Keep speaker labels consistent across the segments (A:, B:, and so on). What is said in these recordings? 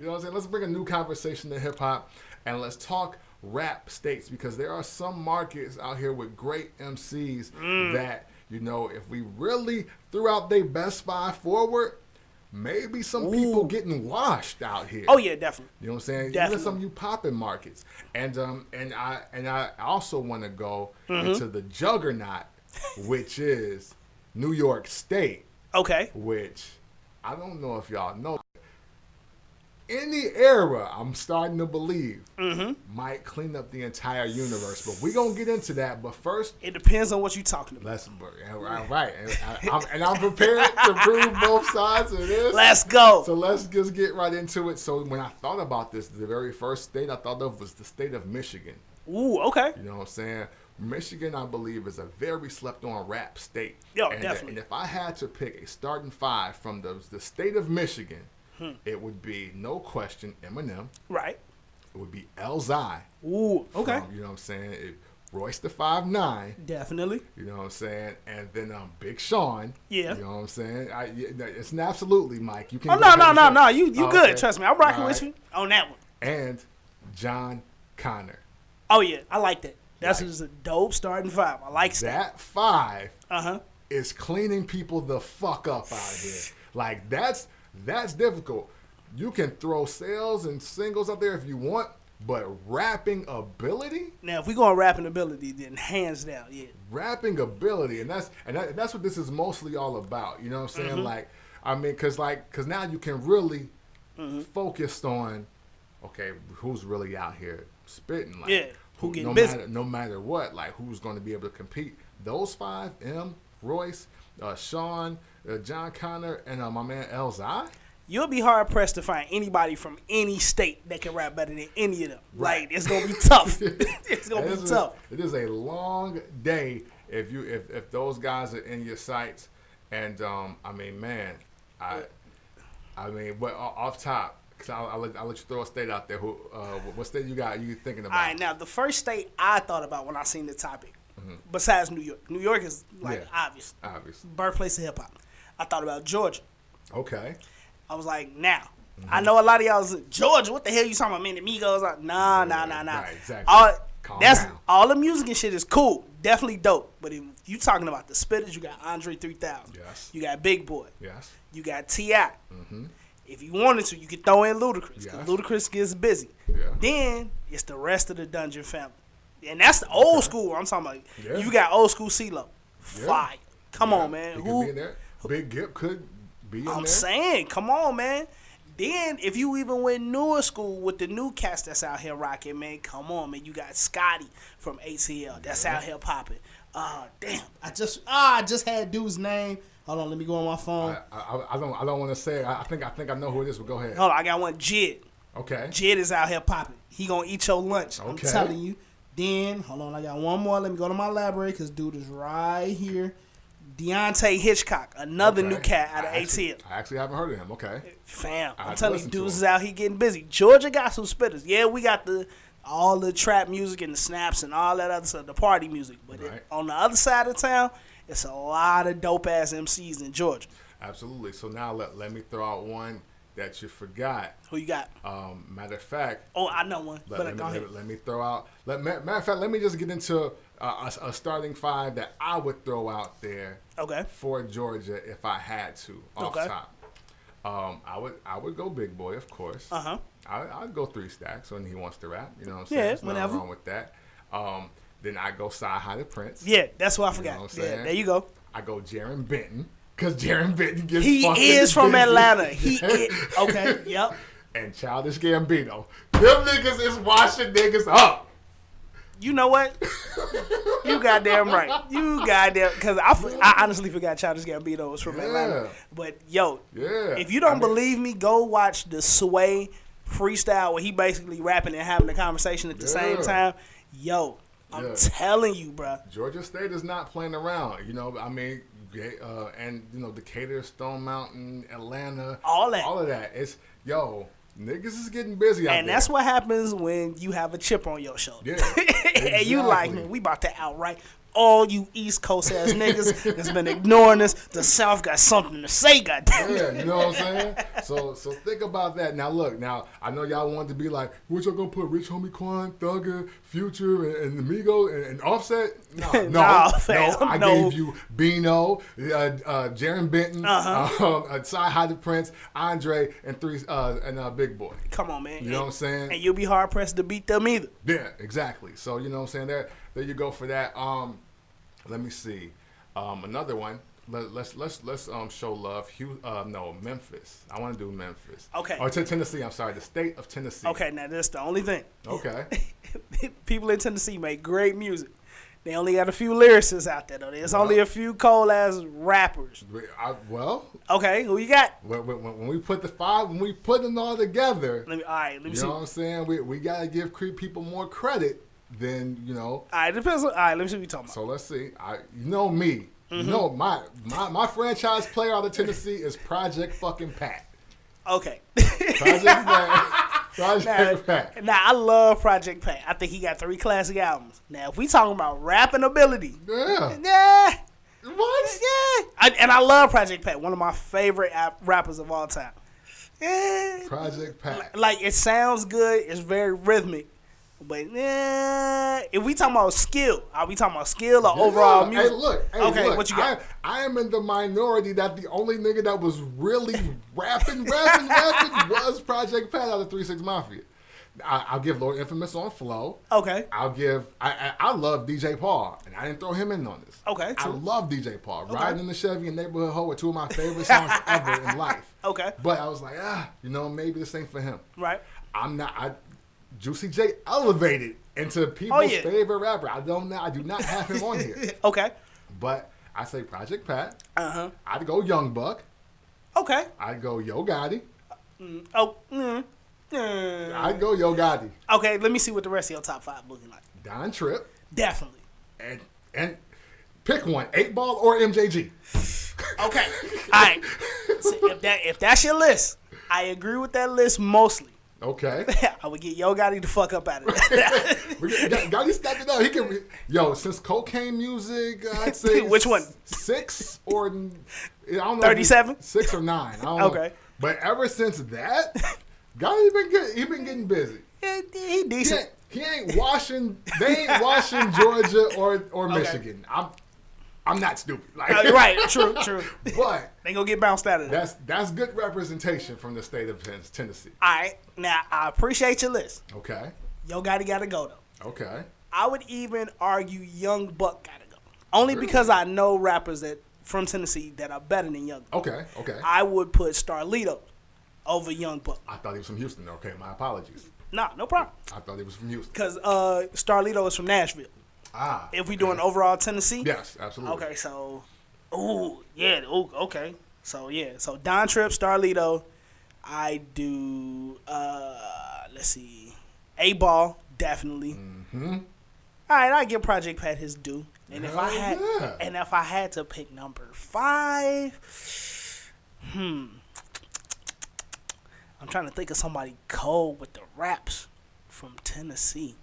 A: You know what I'm saying? Let's bring a new conversation to hip hop and let's talk rap states, because there are some markets out here with great MCs that, you know, if we really threw out their best 5 forward, maybe some people getting washed out here.
B: Oh yeah, definitely.
A: You know what I'm saying?
B: Definitely.
A: Even some of you popping markets. And I also want to go into the juggernaut, which is New York State.
B: Okay.
A: Which I don't know if y'all know. In the era, I'm starting to believe, might clean up the entire universe. But we're going to get into that. But first,
B: it depends on what you're talking about.
A: Right. And I'm prepared to prove both sides of this.
B: Let's go.
A: So let's just get right into it. So when I thought about this, the very first state I thought of was the state of Michigan.
B: Ooh, okay.
A: You know what I'm saying? Michigan, I believe, is a very slept-on rap state.
B: Yo,
A: and
B: definitely.
A: And if I had to pick a starting 5 from the state of Michigan, it would be, no question, Eminem.
B: Right.
A: It would be Elzai.
B: Ooh, okay.
A: You know what I'm saying? Royce the 5'9".
B: Definitely.
A: You know what I'm saying? And then Big Sean.
B: Yeah.
A: You know what I'm saying? It's an absolutely, Mike. You can.
B: Oh, no. You good. Okay. Trust me. I'm rocking with you on that one.
A: And John Connor.
B: Oh, yeah. I like that. That's just a dope starting 5. I like
A: that. 5
B: Uh-huh.
A: is cleaning people the fuck up out here. Like, that's difficult. You can throw sales and singles out there if you want, but rapping ability?
B: Now, if we go on rapping ability, then hands down, yeah.
A: Rapping ability, and that's what this is mostly all about. You know what I'm saying? Like, I mean, cause now you can really focus on, okay, who's really out here spitting? Like,
B: who getting busy?
A: No matter what, like who's going to be able to compete? Those 5, Royce, Sean, John Connor, and my man Elzai.
B: You'll be hard pressed to find anybody from any state that can rap better than any of them.
A: Right.
B: Like, it's gonna be tough. It's gonna be tough.
A: It is a long day if those guys are in your sights. And I mean, man, I mean, but off top, cause I'll let you throw a state out there. What state you thinking about?
B: All right, now the first state I thought about when I seen the topic, besides New York. New York is like obvious, birthplace of hip hop. I thought about Georgia.
A: Okay.
B: I was like, now, I know a lot of y'all was like, Georgia, what the hell you talking about, man? The Migos, like, nah.
A: Right, exactly.
B: All the music and shit is cool, definitely dope. But if you talking about the spitters, you got Andre 3000.
A: Yes.
B: You got Big Boy.
A: Yes.
B: You got T.I. If you wanted to, you could throw in Ludacris.
A: Yes.
B: Ludacris gets busy.
A: Yeah.
B: Then it's the rest of the Dungeon family, and that's the old school. I'm talking about.
A: Yeah.
B: You got old school CeeLo, fire. Come on, man.
A: He could be in there. Big Gip could be in there.
B: I'm saying, come on, man. Then, if you even went newer school with the new cats that's out here rocking, man, come on, man. You got Scotty from ATL that's out here popping. Damn, I just had dude's name. Hold on, let me go on my phone.
A: I don't want to say it. I think I know who it is, but go ahead.
B: Hold on, I got one, Jid.
A: Okay.
B: Jid is out here popping. He gonna eat your lunch.
A: Okay.
B: I'm telling you. Then, hold on, I got one more. Let me go to my library because dude is right here. Deontay Hitchcock, another new cat out of ATL.
A: I actually haven't heard of him. Okay.
B: Fam, I'm telling you, dudes is out here getting busy. Georgia got some spitters. Yeah, we got all the trap music and the snaps and all that other stuff, the party music. But on the other side of town, it's a lot of dope-ass MCs in Georgia.
A: Absolutely. So now let me throw out one that you forgot.
B: Who you got?
A: Matter of fact.
B: Oh, I know one. Go ahead.
A: Let me throw out. Matter of fact, let me just get into a starting 5 that I would throw out there.
B: Okay.
A: For Georgia, if I had to, off top. I would go Big Boy, of course. I'd go 3 Stacks when he wants to rap. You know what I'm saying?
B: Yeah,
A: There's
B: whenever.
A: nothing wrong with that. Then I go Sci-Hi the Prince.
B: Yeah, that's what I forgot.
A: You know what I'm saying?
B: There you go.
A: I go Jaron Benton. Because Jaron Benton gets
B: He
A: fucking
B: is from
A: busy.
B: Atlanta. He is. Okay, yep.
A: And Childish Gambino. Them niggas is washing niggas up.
B: You know what? You goddamn right. You goddamn... Because I honestly forgot Childish Gambino was from Atlanta. But, yo, if you don't believe me, go watch the Sway freestyle where he basically rapping and having a conversation at the same time. Yo, I'm telling you, bro.
A: Georgia State is not playing around. You know, I mean... and you know Decatur, Stone Mountain, Atlanta, all of that. It's niggas is getting busy out there.
B: And that's what happens when you have a chip on your shoulder.
A: Yeah, exactly.
B: And you like, man, we about to outright all you East Coast ass niggas that's been ignoring us. The South got something to say, goddamn.
A: Yeah, you know what I'm saying? So think about that. Now look, I know y'all want to be like, what y'all gonna put Rich Homie Quan, Thugger, Future, and Amigo and Offset? No, I gave you Bino, Jaron Benton, Cy the Prince, Andre, and Big Boy.
B: Come on, man.
A: You know what I'm saying?
B: And you'll be hard pressed to beat them either.
A: Yeah, exactly. So you know what I'm saying? There you go for that. Let me see. Another one. Let's show love. Memphis. I want to do Memphis.
B: Okay.
A: Or Tennessee. I'm sorry, the state of Tennessee.
B: Okay, now that's the only thing.
A: Okay.
B: People in Tennessee make great music. They only got a few lyricists out there, though. There's only a few cold-ass rappers. Okay, who you got?
A: When we put when we put them all together,
B: let me see.
A: You know what I'm saying? We got to give people more credit than, you know.
B: All right, depends. All right, let me see what you're talking about.
A: So let's see. You know me. Mm-hmm. You know, my franchise player out of Tennessee is Project fucking Pat.
B: Okay.
A: Project Pat.
B: Now, I love Project Pat. I think he got 3 classic albums. Now, if we talking about rapping ability.
A: Yeah. What?
B: Yeah. And I love Project Pat. One of my favorite rappers of all time. Yeah.
A: Project Pat.
B: Like, it sounds good. It's very rhythmic. But if we talking about skill, are we talking about skill or overall music?
A: Hey, look. What you got? I am in the minority that the only nigga that was really rapping was Project Pat out of 3 6 Mafia. I'll give Lord Infamous on flow.
B: Okay.
A: I love DJ Paul, and I didn't throw him in on this.
B: Okay, true.
A: I love DJ Paul. Okay. Riding in the Chevy and Neighborhood Ho are 2 of my favorite songs ever in life.
B: Okay.
A: But I was like, maybe this ain't for him.
B: Right.
A: Juicy J elevated into people's favorite rapper. I do not have him on here.
B: Okay.
A: But I say Project Pat.
B: Uh-huh.
A: I'd go Young Buck.
B: Okay.
A: I'd go Yo Gotti.
B: I'd
A: go Yo Gotti.
B: Okay, let me see what the rest of your top 5 looking like.
A: Don Tripp.
B: Definitely.
A: And pick one, 8 Ball or MJG.
B: Okay. All right. So if that's your list, I agree with that list mostly.
A: Okay.
B: I would get Yo Gotti the fuck up out of that.
A: Gotti stepped it up. He can. Since Cocaine Music, I'd say
B: which one?
A: 6 or I don't know.
B: 37?
A: 6 or 9. I don't know.
B: Okay.
A: But ever since that, Gotti been good. He been getting busy.
B: Yeah, he decent.
A: He ain't washing. They ain't washing Georgia or Michigan. I'm not stupid.
B: Right, true.
A: But
B: they gonna get bounced out of that.
A: That's good representation from the state of Tennessee.
B: All right, now I appreciate your list.
A: Okay.
B: Yo Gotti gotta go though.
A: Okay.
B: I would even argue Young Buck gotta go, only because I know rappers that from Tennessee that are better than Young Buck.
A: Okay.
B: I would put Starlito over Young Buck.
A: I thought he was from Houston. Okay, my apologies.
B: Nah, no problem.
A: I thought he was from Houston.
B: Because Starlito is from Nashville. If we doing overall Tennessee?
A: Yes, absolutely.
B: Okay, so, okay. So Don Tripp, Starlito, I do, let's see, 8 Ball, definitely.
A: Mm-hmm.
B: All right, I give Project Pat his due. And if I had to pick number 5, I'm trying to think of somebody cold with the raps from Tennessee.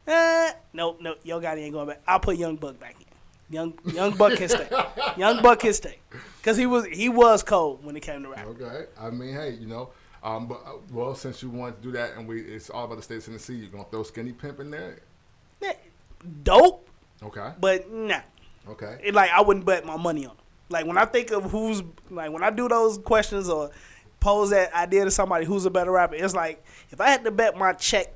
B: No, Yo Gotti ain't going back. I'll put Young Buck back in. Young Buck can stay. Young Buck can stay. Because he was cold when it came to rap.
A: Okay. I mean, hey, since you want to do that and it's all about the state of Tennessee, you're going to throw Skinny Pimp in there?
B: Yeah, dope.
A: Okay.
B: But nah.
A: Okay.
B: I wouldn't bet my money on him. Like, when I think of when I do those questions or pose that idea to somebody who's a better rapper, it's like, if I had to bet my check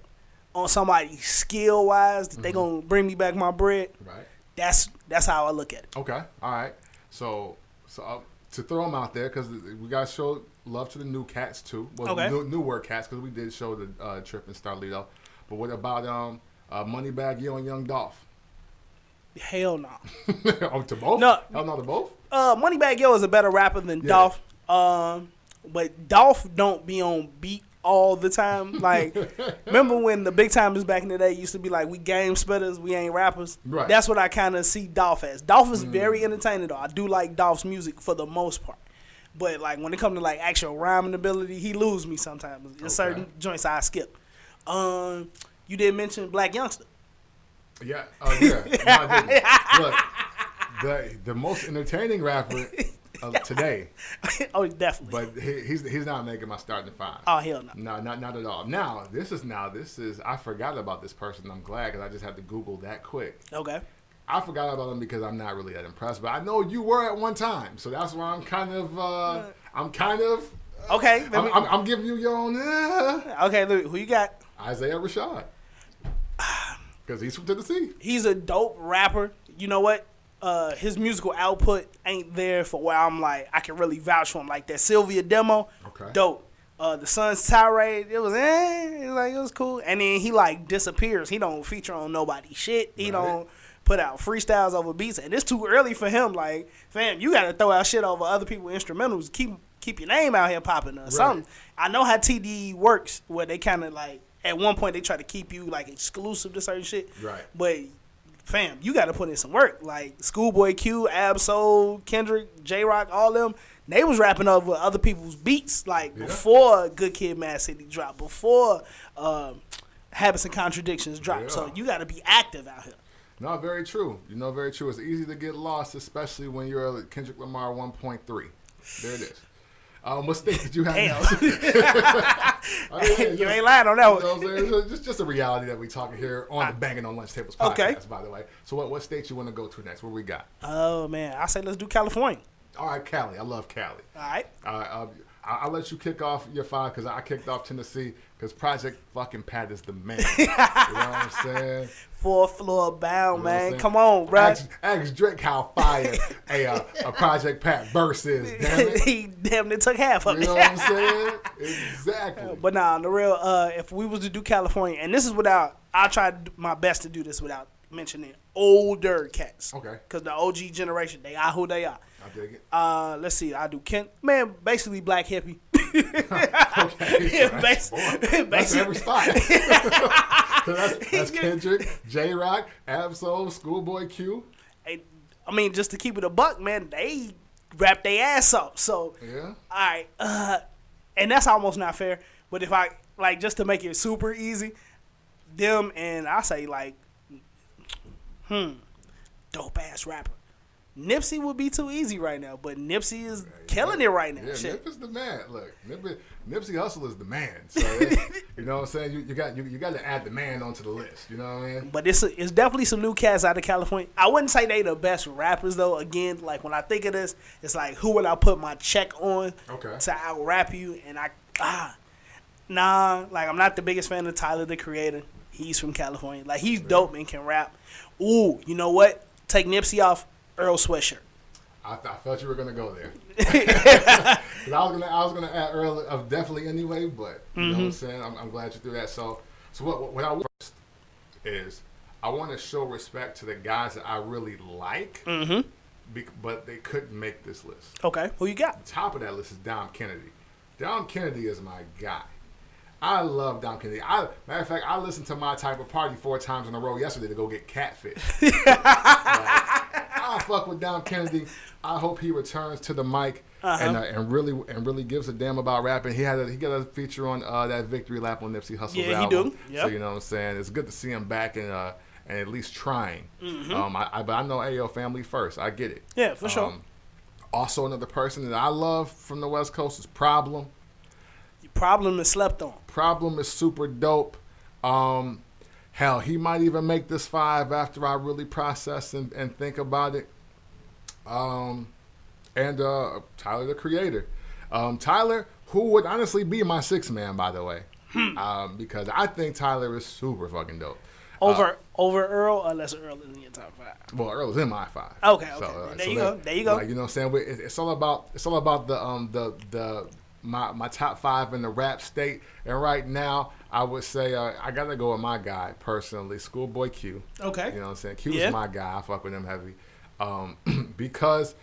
B: on somebody skill-wise that they going to bring me back my bread,
A: right?
B: That's how I look at it.
A: Okay. All right. So to throw them out there, because we got to show love to the new cats, too. Well, newer cats, because we did show the Tripp and Starlito. But what about Moneybagg Yo and Young Dolph?
B: Hell no.
A: To both?
B: No.
A: Hell no to both?
B: Moneybagg Yo is a better rapper than Dolph. But Dolph don't be on beat all the time. Like, remember when the big timers back in the day used to be like, we game spitters, we ain't rappers?
A: Right.
B: That's what I kind of see Dolph as. Dolph is very entertaining, though. I do like Dolph's music for the most part. But, like, when it comes to, like, actual rhyming ability, he lose me sometimes. There's certain joints I skip. You did mention Black Youngster.
A: Yeah. Oh yeah. No, I didn't. Look, the most entertaining rapper of today.
B: Oh, definitely.
A: But he's not making my starting five.
B: Oh hell no.
A: No, not at all. Now this is I forgot about this person. I'm glad because I just had to Google that quick.
B: Okay.
A: I forgot about him because I'm not really that impressed, but I know you were at one time, so that's why I'm kind of
B: okay.
A: I'm giving you your own.
B: Okay, look, who you got?
A: Isaiah Rashad, because he's from Tennessee.
B: He's a dope rapper. You know what? His musical output ain't there for where I'm like I can really vouch for him. Like that Sylvia demo,
A: okay,
B: dope. The Sun's Tirade, it was cool. And then he like disappears. He don't feature on nobody's shit. He don't put out freestyles over beats, and it's too early for him. Like, fam, you gotta throw out shit over other people's instrumentals. Keep your name out here popping or something. I know how TDE works, where they kind of like at one point they try to keep you like exclusive to certain shit.
A: Right.
B: But fam, you gotta put in some work. Like Schoolboy Q, Ab-Soul, Kendrick, J-Rock, all them. They was rapping over other people's beats like before Good Kid, Mad City dropped, before Habits and Contradictions dropped. Yeah. So you got to be active out here.
A: No, very true. Very true. It's easy to get lost, especially when you're a Kendrick Lamar 1.3. There it is. What state did you have?
B: You ain't lying on that one.
A: Just a reality that we talking here on the Bangin' on Lunch Tables podcast, by the way. So what state you want to go to next? What we got?
B: Oh, man. I say let's do California.
A: All right, Cali. I love Cali.
B: All right.
A: I'll let you kick off your five because I kicked off Tennessee because Project fucking Pat is the man. You know what I'm saying?
B: 4th floor bound, man. Come on, bro.
A: Ask Drake how fire a Project Pat verse is, damn it.
B: He damn near took half of it.
A: You know what I'm saying? Exactly.
B: But nah, on the real, if we was to do California, and this is without, I tried my best to do this without mentioning older cats.
A: Okay.
B: Because the OG generation, they are who they are.
A: I dig it.
B: Let's see. I do man, basically Black Hippie.
A: Okay. That's every spot. that's Kendrick, J-Rock, Ab-Soul, Schoolboy Q.
B: I mean, just to keep it a buck, man, they rap their ass off. So,
A: yeah.
B: All right. And that's almost not fair. But if I, like, just to make it super easy, them and I say, like, dope-ass rapper. Nipsey would be too easy right now, but Nipsey is killing it right now.
A: Yeah,
B: shit.
A: Nip is the man. Look, Nipsey Hussle is the man. So you know what I'm saying? You got to add the man onto the list. You know what I mean?
B: But it's definitely some new cats out of California. I wouldn't say they the best rappers though. Again, like when I think of this, it's like who would I put my check on to out rap you? And like I'm not the biggest fan of Tyler the Creator. He's from California. Like he's dope and can rap. Ooh, you know what? Take Nipsey off. Earl Sweatshirt.
A: I thought you were gonna go there. I was gonna add Earl definitely anyway, but you know what I'm saying. I'm glad you threw that. So what I want first is I want to show respect to the guys that I really like, but they couldn't make this list.
B: Okay, who you got?
A: The top of that list is Dom Kennedy. Dom Kennedy is my guy. I love Dom Kennedy. Matter of fact, I listened to My Type of Party 4 times in a row yesterday to go get Catfish. I fuck with Dom Kennedy. I hope he returns to the mic and really gives a damn about rapping. He got a feature on that Victory Lap on Nipsey Hussle's album.
B: Yeah, he do. Yep.
A: So you know what I'm saying. It's good to see him back and at least trying. But I know Ayo family first. I get it.
B: Yeah, for sure.
A: Also, another person that I love from the West Coast is Problem.
B: Problem is slept on.
A: Problem is super dope. Hell, he might even make this 5 after I really process and think about it. And Tyler the Creator. Tyler, who would honestly be my 6th man, by the way. Because I think Tyler is super fucking dope.
B: Over Earl, unless Earl is in your top 5.
A: Well, Earl is in my 5.
B: Okay. So, there you go.
A: Like, you know what I'm saying? It's all about the my top 5 in the rap state, and right now I would say I gotta go with my guy personally, Schoolboy Q.
B: Okay.
A: You know what I'm saying? Q's my guy. I fuck with him heavy, because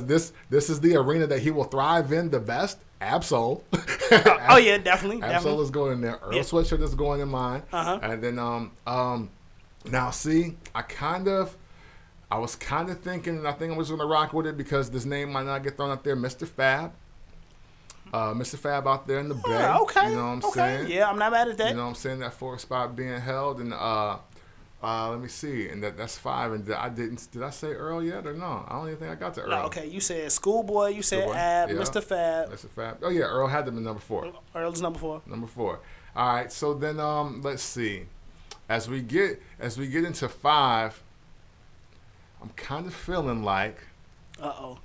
A: this is the arena that he will thrive in the best. Ab-Soul.
B: Oh yeah, definitely.
A: Ab-Soul is going in there. Earl Sweatshirt is going in mine. And then now see, I was kind of thinking, and I think I was gonna rock with it because this name might not get thrown out there, Mr. Fab. Mr. Fab out there in the Bay.
B: Okay.
A: You know what I'm saying?
B: Yeah, I'm not mad at that.
A: You know what I'm saying? That 4th spot being held. And Let me see, and that's 5. And did I say Earl yet or no? I don't even think I got to Earl.
B: No, okay, you said Schoolboy, you said Ab, yeah. Mr. Fab.
A: Mr. Fab. Oh yeah, Earl had them in number 4.
B: Earl's number 4.
A: Number 4. All right, so then let's see. As we get into 5, I'm kind of feeling like.
B: Uh-oh.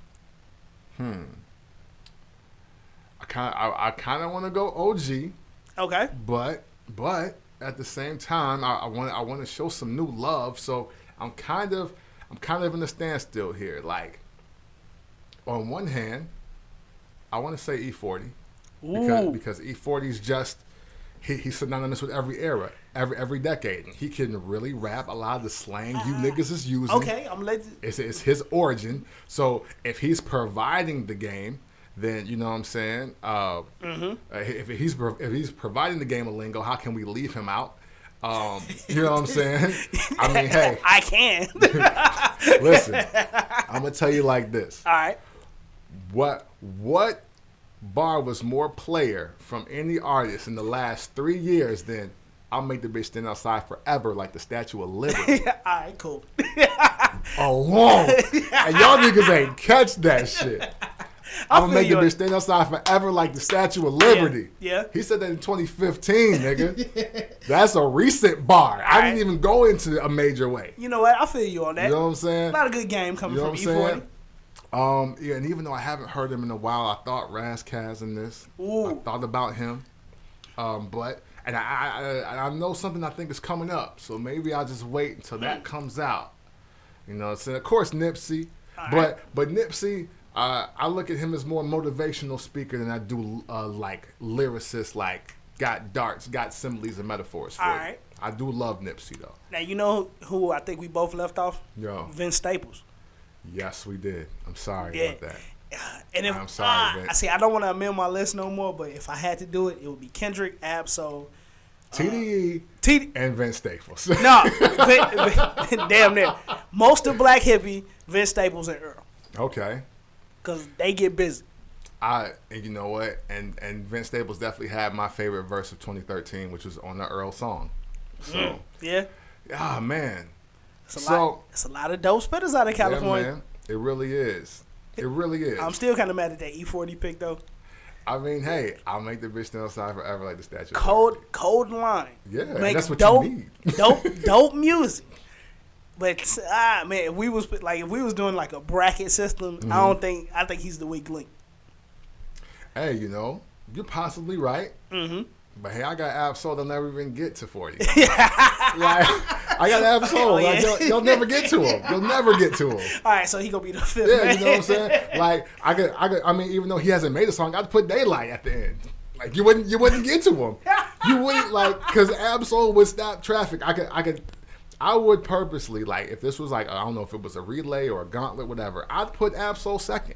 A: I kind of want to go OG.
B: Okay.
A: But at the same time, I want to show some new love. So I'm kind of in a standstill here. Like, on one hand, I want to say E40 because E40's just he's synonymous with every era, every decade. He can really rap a lot of the slang you niggas is using.
B: Okay, I'm letting.
A: It's his origin. So if he's providing the game, then you know what I'm saying. If he's providing the game a lingo, how can we leave him out? You know what I'm saying? I mean, hey,
B: I can.
A: Listen, I'm gonna tell you like this.
B: All right.
A: What bar was more player from any artist in the last 3 years than "I'll make the bitch stand outside forever" like the Statue of Liberty?
B: All right, cool.
A: Alone, and y'all niggas ain't catch that shit. I'm gonna make the bitch stand outside forever like the Statue of Liberty.
B: Yeah.
A: He said that in 2015, nigga. That's a recent bar. I didn't even go into a major way.
B: You know what? I feel you on that.
A: You know what I'm saying?
B: Not a good game coming from E40.
A: Yeah, and even though I haven't heard him in a while, I thought Razzcazz in this.
B: Ooh.
A: I thought about him. But I know something I think is coming up, so maybe I'll just wait until that comes out. You know, so of course Nipsey, but Nipsey, I look at him as more motivational speaker than I do like lyricist, like got darts, got similes and metaphors for you. I do love Nipsey though.
B: Now you know who I think we both left off?
A: Yo.
B: Vince Staples.
A: Yes, we did. I'm sorry about that.
B: And if,
A: I'm sorry,
B: Vince. I don't want to amend my list no more, but if I had to do it, it would be Kendrick, Ab-Soul,
A: TDE, and Vince Staples.
B: No, damn near. Most of Black Hippie, Vince Staples and Earl.
A: Okay.
B: Because they get busy.
A: And you know what? And Vince Staples definitely had my favorite verse of 2013, which was on the Earl song. So
B: yeah.
A: Ah, man.
B: It's a lot of dope spitters out of California.
A: Yeah, man. It really is. It really is.
B: I'm still kind of mad at that E40 pick, though.
A: I mean, hey, I'll make the bitch stand outside forever like the Statue.
B: Cold line.
A: Yeah, that's what you need.
B: dope music. But man, if we was doing like a bracket system, I think he's the weak link.
A: Hey, you know, you're possibly right. Mm-hmm. But hey, I got Ab-Soul. They'll never even get to 40. Like, I got Ab-Soul. Like, you'll never get to him. You'll never get to him.
B: All right, so he gonna be the 5th.
A: Yeah, you know what I'm saying? Like, I mean, even though he hasn't made a song, I'd put Daylight at the end. Like, you wouldn't get to him. You wouldn't, like, because Ab-Soul would stop traffic. I would purposely, like, if this was like, I don't know if it was a relay or a gauntlet, whatever, I'd put Ab-Soul second.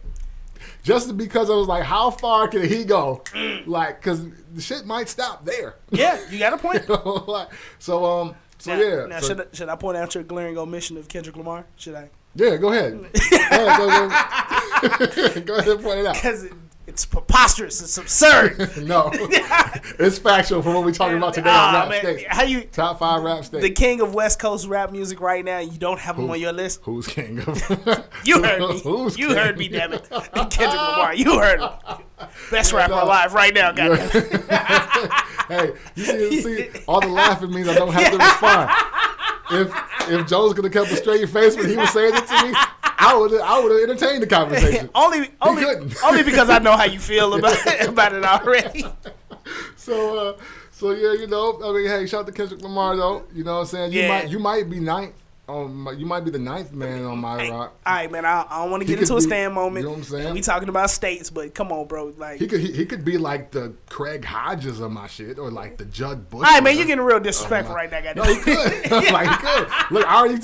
A: Just because I was like, how far can he go? Like, because the shit might stop there.
B: Yeah, you got a point.
A: Yeah.
B: Now, should I point out your glaring omission of Kendrick Lamar? Should I?
A: Yeah, go ahead. Go ahead and point it out.
B: Because it's preposterous. It's absurd.
A: No. It's factual from what we're talking about today on Rap States. Top 5 rap states.
B: The king of West Coast rap music right now, you don't have him on your list?
A: Who's king of?
B: You heard me. You heard me, damn it. Kendrick Lamar, you heard him. Best rapper alive right now, goddamn.
A: Hey, you see, all the laughing means I don't have to respond. If Joe's could have kept a straight face when he was saying it to me, I would have entertained the conversation.
B: only because I know how you feel about it already.
A: So yeah, you know, I mean, hey, shout out to Kendrick Lamar though. You know what I'm saying? You might be ninth. You might be the 9th man on my rock.
B: All right, man. I don't want to get into a stand moment.
A: You know what I'm saying?
B: We talking about states, but come on, bro. Like
A: he could be like the Craig Hodges of my shit, or like the Judd Bush.
B: All right, man. You're getting real disrespectful right now, goddamn.
A: No, he could. Like he could. Look, I already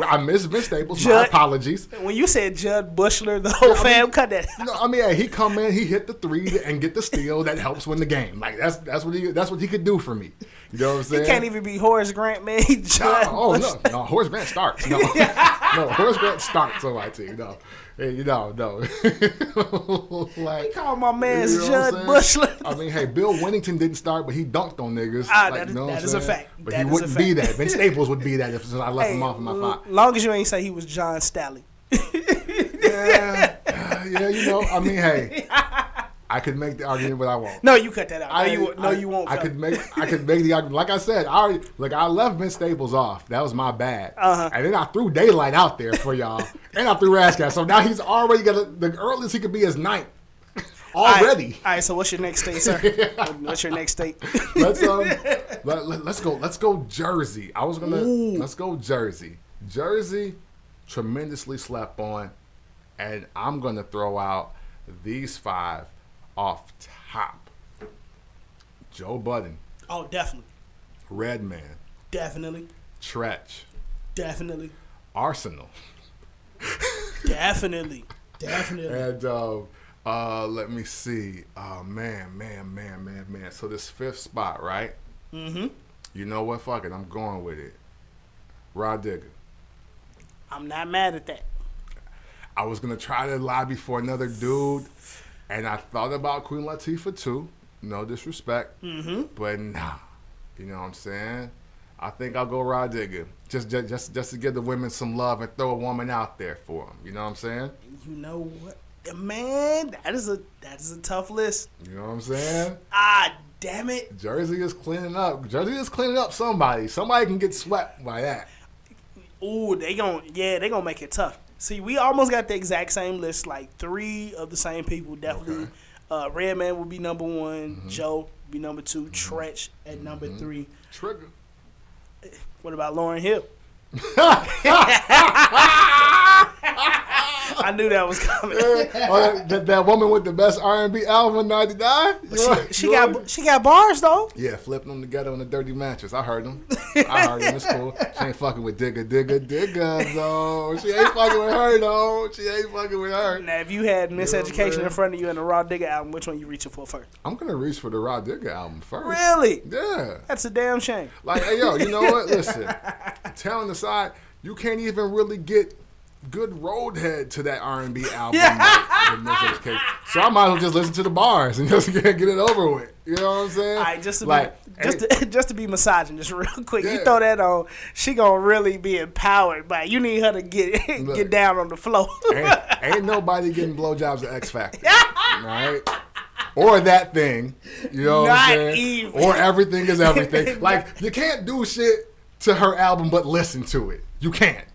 A: I miss Vince Staples. My apologies.
B: When you said Judd Bushler, the whole fam, cut that.
A: No, I mean, he come in, he hit the 3 and get the steal that helps win the game. Like that's what he could do for me. You know what I'm saying?
B: He can't even be Horace Grant, man.
A: No, Horace Grant starts. No. No, Horace Grant starts on my team. No. Hey, no.
B: Like, he called my man Judd Bushland.
A: I mean, hey, Bill Winnington didn't start, but he dunked on niggas. That is
B: a fact.
A: But he wouldn't be that. Vince Staples would be that if I left him off in my five.
B: Long as you ain't say he was John Staley.
A: Yeah, I mean, hey, I could make the argument, but I won't.
B: No, you cut that out. You won't.
A: I could make the argument. Like I said, I left Vince Staples off. That was my bad. And then I threw Daylight out there for y'all, and I threw Rascal. So now he's already got the earliest he could be is 9th. Already.
B: All right. So what's your next state, sir? What's your next state?
A: Let's go Jersey. Let's go Jersey. Jersey, tremendously slept on, and I'm gonna throw out these 5 off top. Joe Budden.
B: Oh, definitely.
A: Redman.
B: Definitely.
A: Tretch.
B: Definitely.
A: Arsenal.
B: Definitely.
A: And let me see. Oh, man. So this 5th spot, right?
B: Mm-hmm.
A: You know what? Fuck it. I'm going with it. Rod Digger.
B: I'm not mad at that.
A: I was going to try to lobby for another dude, and I thought about Queen Latifah too. No disrespect.
B: Mm-hmm.
A: But nah. You know what I'm saying? I think I'll go Rod Digger. Just to give the women some love and throw a woman out there for them. You know what I'm saying?
B: You know what? Man, that is a tough list.
A: You know what I'm saying?
B: Damn it.
A: Jersey is cleaning up. Somebody. Somebody can get swept by that.
B: Ooh, they gonna make it tough. See, we almost got the exact same list, like 3 of the same people, definitely. Okay. Redman would be number 1, mm-hmm. Joe would be number 2, mm-hmm. Tretch at number 3.
A: Trigger.
B: What about Lauryn Hill? I knew that was coming.
A: That woman with the best R&B album in '99.
B: She got bars though.
A: Yeah, flipping them together on a dirty mattress. I heard them. It's cool. She ain't fucking with Digga though. She ain't fucking with her though.
B: Now, if you had Miseducation in front of you and the Raw Digga album, which one you reaching for first?
A: I'm gonna reach for the Raw Digga album first.
B: Really?
A: Yeah.
B: That's a damn shame.
A: Like, hey yo, you know what? Listen, talent aside, you can't even really get good roadhead to that R&B album. So I might as well just listen to the bars and just get it over with. You know what I'm saying?
B: All right, just to be misogynist real quick. Yeah. You throw that on, she gonna really be empowered. But you need her to get down on the floor.
A: ain't nobody getting blowjobs at X Factor, right? Or that thing, you know what I'm saying?
B: Even.
A: Or Everything Is Everything. Like, you can't do shit to her album but listen to it. You can't.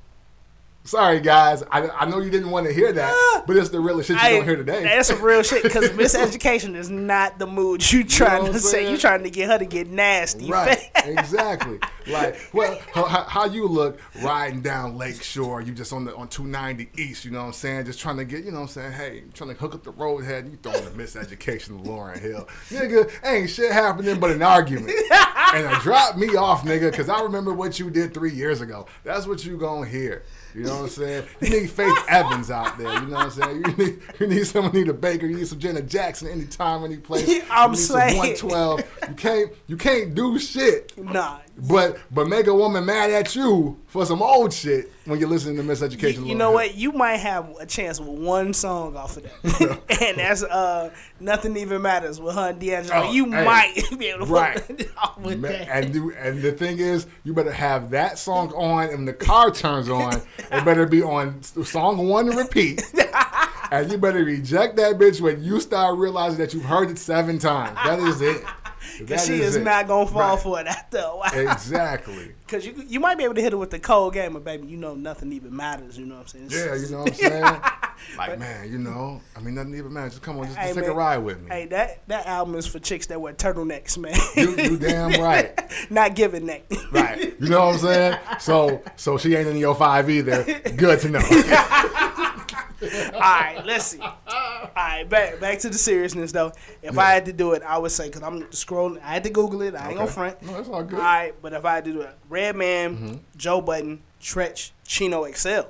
A: Sorry, guys. I know you didn't want to hear that, but it's the realest shit you're going to hear today.
B: That's some real shit, because Miseducation is not the mood you trying to say. You trying to get her to get nasty.
A: Right, exactly. Like, well, how you look riding down Lakeshore, you just on 290 East, you know what I'm saying? Just trying to get, you know what I'm saying, hey, trying to hook up the roadhead, and you throwing the Miseducation to Lauryn Hill. Nigga, ain't shit happening but an argument. And it dropped me off, nigga, because I remember what you did 3 years ago. That's what you going to hear. You know what I'm saying? You need Faith Evans out there. You know what I'm saying? You need someone, Anita Baker. You need some Janet Jackson anytime, any place.
B: I'm saying.
A: Some 112. You can't do shit.
B: Nah.
A: But make a woman mad at you for some old shit when you're listening to Miseducation.
B: You know what? You might have a chance with one song off of that. And that's Nothing Even Matters with her and D'Angelo. Might be able to put it off with that.
A: And the thing is, you better have that song on, and when the car turns on, it better be on song 1 to repeat. And you better reject that bitch when you start realizing that you've heard it 7 times. That is it.
B: Because she is not going to fall for it after a while.
A: Exactly.
B: Because you might be able to hit her with the cold game, but baby, you know nothing even matters. You know what I'm saying?
A: Yeah, you know what I'm saying? Like, man, you know, I mean, nothing even matters. Just come on, just take a ride with me.
B: Hey, that album is for chicks that wear turtlenecks, man.
A: You damn right.
B: Not giving neck.
A: Right. You know what I'm saying? So she ain't in your 5 either. Good to know.
B: All right, let's see. All right, back to the seriousness, though. If I had to do it, I would say, because I'm scrolling, I had to Google it. I ain't going to front.
A: No, that's all good.
B: All right, but if I had to do it, Redman, Joe Budden, Tretch, Chino XL.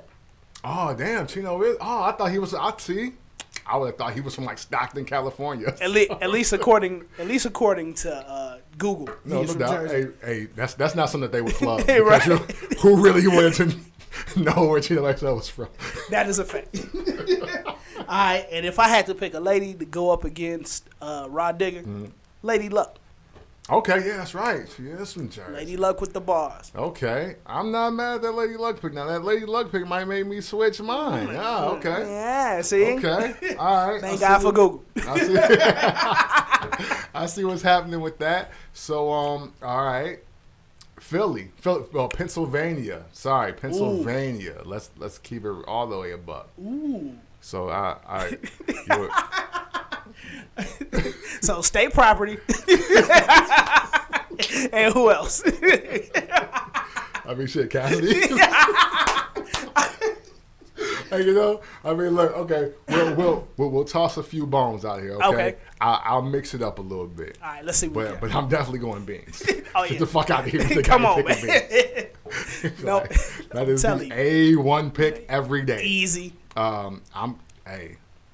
A: Oh, damn, Chino is. Oh, I thought he was. I would have thought he was from like Stockton, California.
B: At least according to Google.
A: No doubt. Hey, that's not something that they would flub.
B: Right.
A: Who really wanted to know where Tina Marcel was from.
B: That is a fact. All right, and if I had to pick a lady to go up against Rod Digger, Lady Luck.
A: Okay, yeah, that's right. She is from Jersey.
B: Lady Luck with the bars.
A: Okay. I'm not mad at that Lady Luck pick. Now, that Lady Luck pick might make me switch mine. Oh, okay.
B: Yeah, see?
A: Okay. All right.
B: Thank God for Google.
A: I see what's happening with that. So, all right. Pennsylvania. Sorry, Pennsylvania. Ooh. Let's keep it all the way above.
B: Ooh.
A: So,
B: so state property. And who else?
A: I mean, shit, Cassidy. Hey, look, okay, we'll toss a few bones out here, okay? I'll mix it up a little bit.
B: All right, let's see what
A: but I'm definitely going beans.
B: Oh, yeah.
A: Get the fuck out of here.
B: Come on, man.
A: No, that is the A1 pick every day.
B: Easy.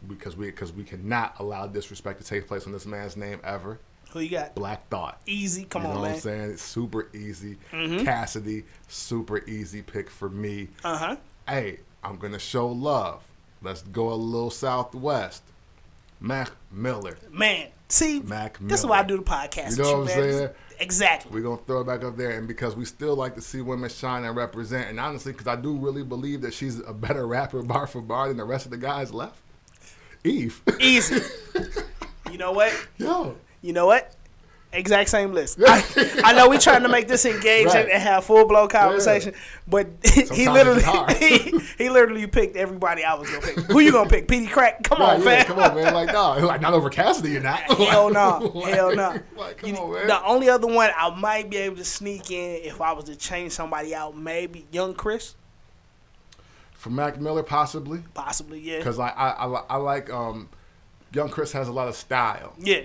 A: Because we cannot allow disrespect to take place on this man's name ever.
B: Who you got?
A: Black Thought.
B: Easy. Come on, man.
A: You know what I'm saying? It's super easy. Mm-hmm. Cassidy, super easy pick for me.
B: Uh-huh.
A: Hey, I'm going to show love. Let's go a little southwest. Mac Miller.
B: Man, see,
A: Mac Miller.
B: This is why I do the podcast.
A: You know what I'm saying?
B: Exactly.
A: We're going to throw it back up there. And because we still like to see women shine and represent, and honestly, because I do really believe that she's a better rapper bar for bar than the rest of the guys left. Eve.
B: Easy. You know what?
A: Yo.
B: You know what? Exact same list. I know we're trying to make this engaging and have full blown conversation, but he literally picked everybody I was gonna pick. Who you gonna pick? Petey Crack? Come on, man.
A: Come on, man. Like, nah, like not over Cassidy, you're not.
B: Hell no. Hell no.
A: Like, come on, man.
B: The only other one I might be able to sneak in if I was to change somebody out, maybe Young Chris.
A: For Mac Miller, possibly.
B: Possibly, yeah.
A: Because I like Young Chris has a lot of style.
B: Yeah.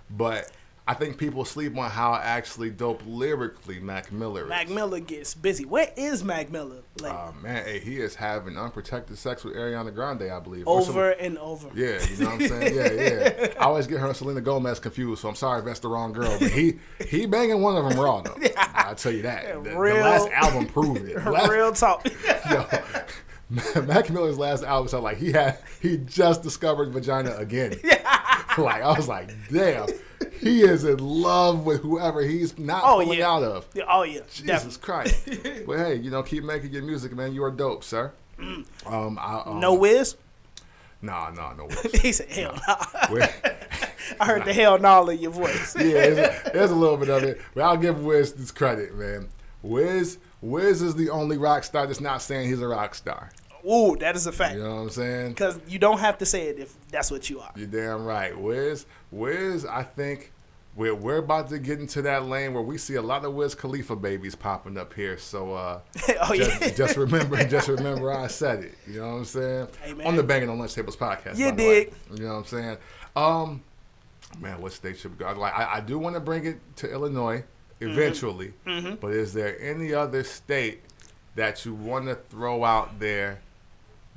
A: But I think people sleep on how actually dope lyrically Mac Miller is.
B: Mac Miller gets busy. Where is Mac Miller?
A: Man, hey, he is having unprotected sex with Ariana Grande, I believe.
B: Over and over.
A: Yeah, you know what I'm saying? Yeah. I always get her and Selena Gomez confused, so I'm sorry if that's the wrong girl. But he banging one of them raw, though. I'll tell you that. The last album proved it.
B: Real talk.
A: Yo, Mac Miller's last album sounded like he just discovered vagina again. Like, I was like, damn, he is in love with whoever he's not pulling out of.
B: Oh, yeah.
A: Jesus
B: Definitely.
A: Christ. But hey, keep making your music, man. You are dope, sir.
B: No Wiz?
A: No Wiz.
B: He said, hell no. I heard the hell no in your voice.
A: Yeah, there's a little bit of it. But I'll give Wiz this credit, man. Wiz is the only rock star that's not saying he's a rock star.
B: Ooh, that is a fact.
A: You know what I'm saying?
B: Because you don't have to say it if that's what you are.
A: You're damn right. Wiz, I think we're about to get into that lane where we see a lot of Wiz Khalifa babies popping up here. So just remember I said it. You know what I'm saying?
B: Hey, man.
A: On the Bangin' on Lunch Tables podcast.
B: You dig.
A: You know what I'm saying? Man, what state should we go? I do want to bring it to Illinois eventually. Mm-hmm. But is there any other state that you want to throw out there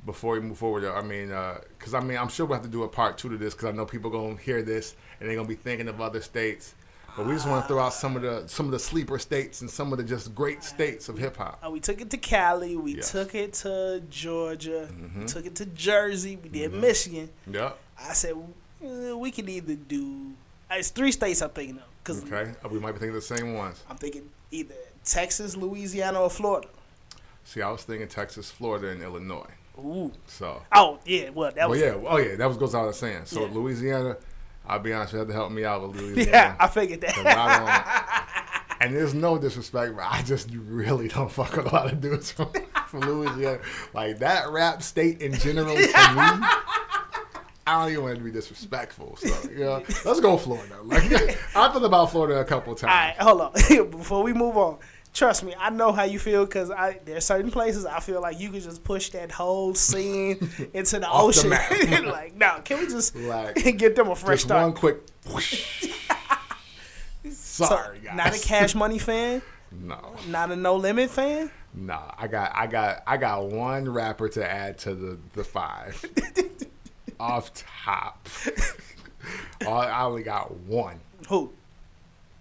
A: before we move forward? I mean, because I'm sure we'll have to do a part 2 to this because I know people going to hear this and they're going to be thinking of other states. But we just want to throw out some of the sleeper states and some of the just great states of hip hop.
B: We took it to Cali. We took it to Georgia. Mm-hmm. We took it to Jersey. We did Michigan.
A: Yep.
B: I said we can either do. It's 3 states I'm thinking of.
A: Okay. We might be thinking of the same ones.
B: I'm thinking either Texas, Louisiana, or Florida.
A: See, I was thinking Texas, Florida, and Illinois.
B: Ooh.
A: So.
B: Oh yeah, well that was.
A: That goes without saying. So Louisiana, I'll be honest, you have to help me out with Louisiana.
B: Yeah, I figured that.
A: And there's no disrespect, but I just really don't fuck with a lot of dudes from Louisiana. Like that rap state in general, to me, I don't even want it to be disrespectful. So let's go Florida. Like I thought about Florida a couple times.
B: All right, hold on. Before we move on. Trust me, I know how you feel because there's certain places I feel like you could just push that whole scene into the ocean. Like, no, can we just get them a fresh start?
A: One quick. Whoosh. Sorry, guys.
B: Not a Cash Money fan?
A: No.
B: Not a No Limit fan?
A: No. I got one rapper to add to the 5. Off top. I only got one.
B: Who?